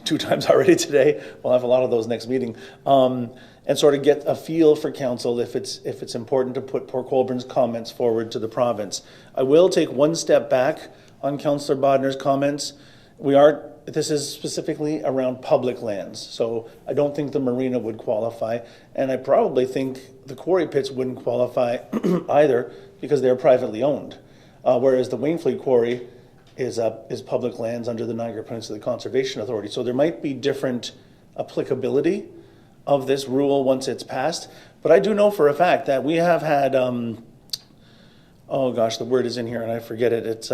2 times already today. We'll have a lot of those next meeting. And sort of get a feel for council if it's important to put Port Colborne's comments forward to the province. I will take one step back on Councillor Bodner's comments. This is specifically around public lands, so I don't think the marina would qualify, and I probably think the quarry pits wouldn't qualify either because they're privately owned, whereas the Wainfleet Quarry is public lands under the Niagara Peninsula Conservation Authority. So there might be different applicability of this rule once it's passed, but I do know for a fact that we have had oh gosh, the word is in here and I forget it. It's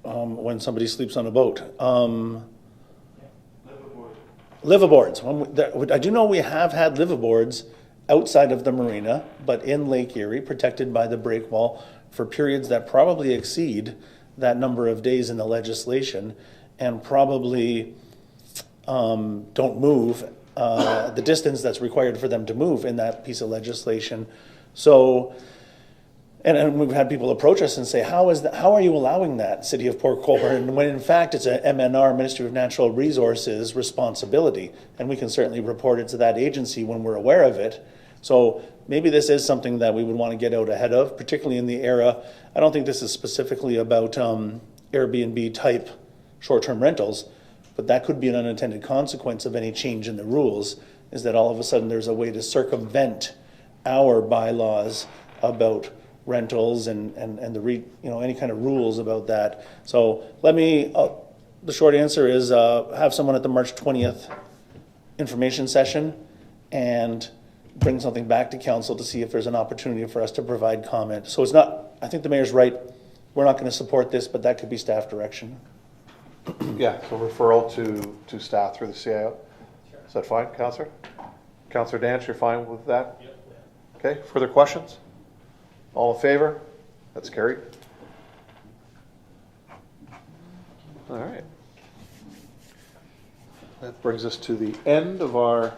when somebody sleeps on a boat. Liveaboards. I do know we have had liveaboards outside of the marina, but in Lake Erie, protected by the break wall for periods that probably exceed that number of days in the legislation and probably don't move the distance that's required for them to move in that piece of legislation. So, and we've had people approach us and say, how are you allowing that, City of Port Colborne, when in fact it's a MNR, Ministry of Natural Resources, responsibility, and we can certainly report it to that agency when we're aware of it. So maybe this is something that we would want to get out ahead of, particularly in the era. I don't think this is specifically about Airbnb type short-term rentals, but that could be an unintended consequence of any change in the rules, is that all of a sudden there's a way to circumvent our bylaws about rentals and any kind of rules about that. So let me, the short answer is have someone at the March 20th information session and bring something back to council to see if there's an opportunity for us to provide comment. So it's not, I think the mayor's right, we're not going to support this, but that could be staff direction. Yeah, so referral to staff through the CIO. Sure. Is that fine, Councillor? Councillor Dance, you're fine with that? Yep. Okay, further questions? All in favor? That's carried. All right. That brings us to the end of our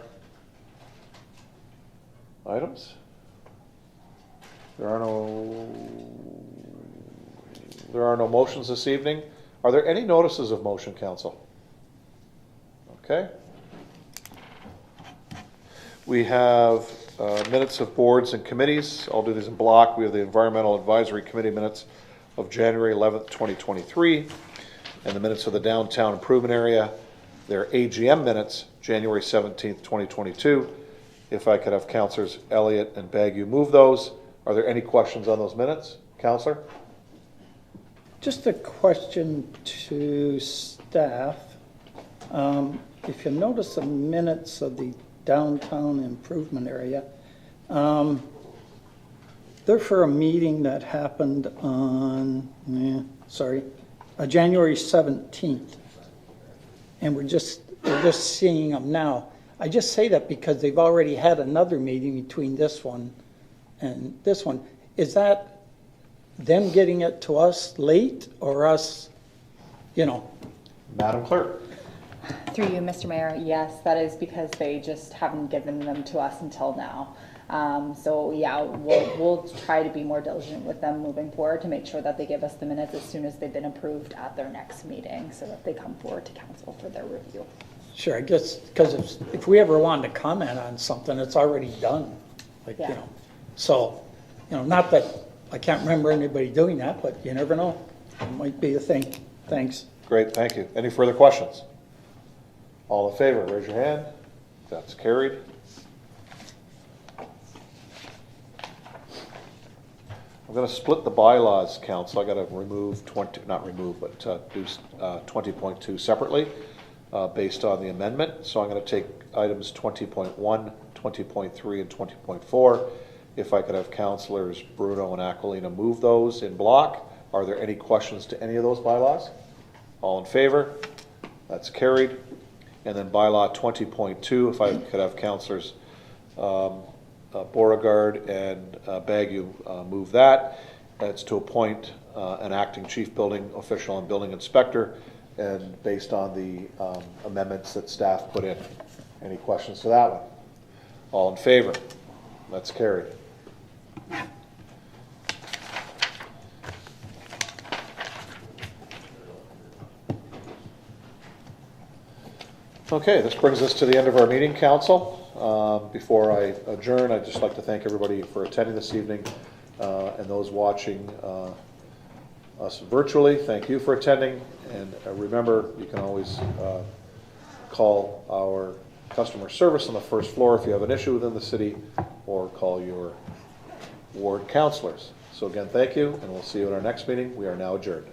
items. There are no motions this evening. Are there any notices of motion, Council? Okay. We have minutes of boards and committees. I'll do these in block. We have the Environmental Advisory Committee minutes of January 11th, 2023, and the minutes of the Downtown Improvement Area. Their AGM minutes, January 17th, 2022. If I could have Councillors Elliott and Bagu move those. Are there any questions on those minutes? Councillor? Just a question to staff. If you notice the minutes of the Downtown Improvement Area, they're for a meeting that happened on, January 17th. And we're just seeing them now. I just say that because they've already had another meeting between this one and this one. Is that them getting it to us late or us, Madam Clerk. Through you, Mr. Mayor, yes, that is because they just haven't given them to us until now. So yeah, we'll try to be more diligent with them moving forward to make sure that they give us the minutes as soon as they've been approved at their next meeting so that they come forward to council for their review. Sure, I guess, because if we ever wanted to comment on something, it's already done. So, not that I can't remember anybody doing that, but you never know. It might be a thing. Thanks. Great, thank you. Any further questions? All in favor, raise your hand. That's carried. I'm going to split the bylaws, Council. I got to remove do 20.2 separately based on the amendment. So I'm going to take items 20.1, 20.3, and 20.4. If I could have Councillors Bruno and Aquilina move those in block. Are there any questions to any of those bylaws? All in favor? That's carried. And then bylaw 20.2, if I could have Councillors Beauregard and Bagu move that. It's to appoint an acting chief building official and building inspector, and based on the amendments that staff put in. Any questions to that one? All in favor? That's carried. Okay, this brings us to the end of our meeting, Council. Before I adjourn, I'd just like to thank everybody for attending this evening, and those watching us virtually, thank you for attending. And remember, you can always call our customer service on the first floor if you have an issue within the city, or call your ward councilors. So again, thank you, and we'll see you at our next meeting. We are now adjourned.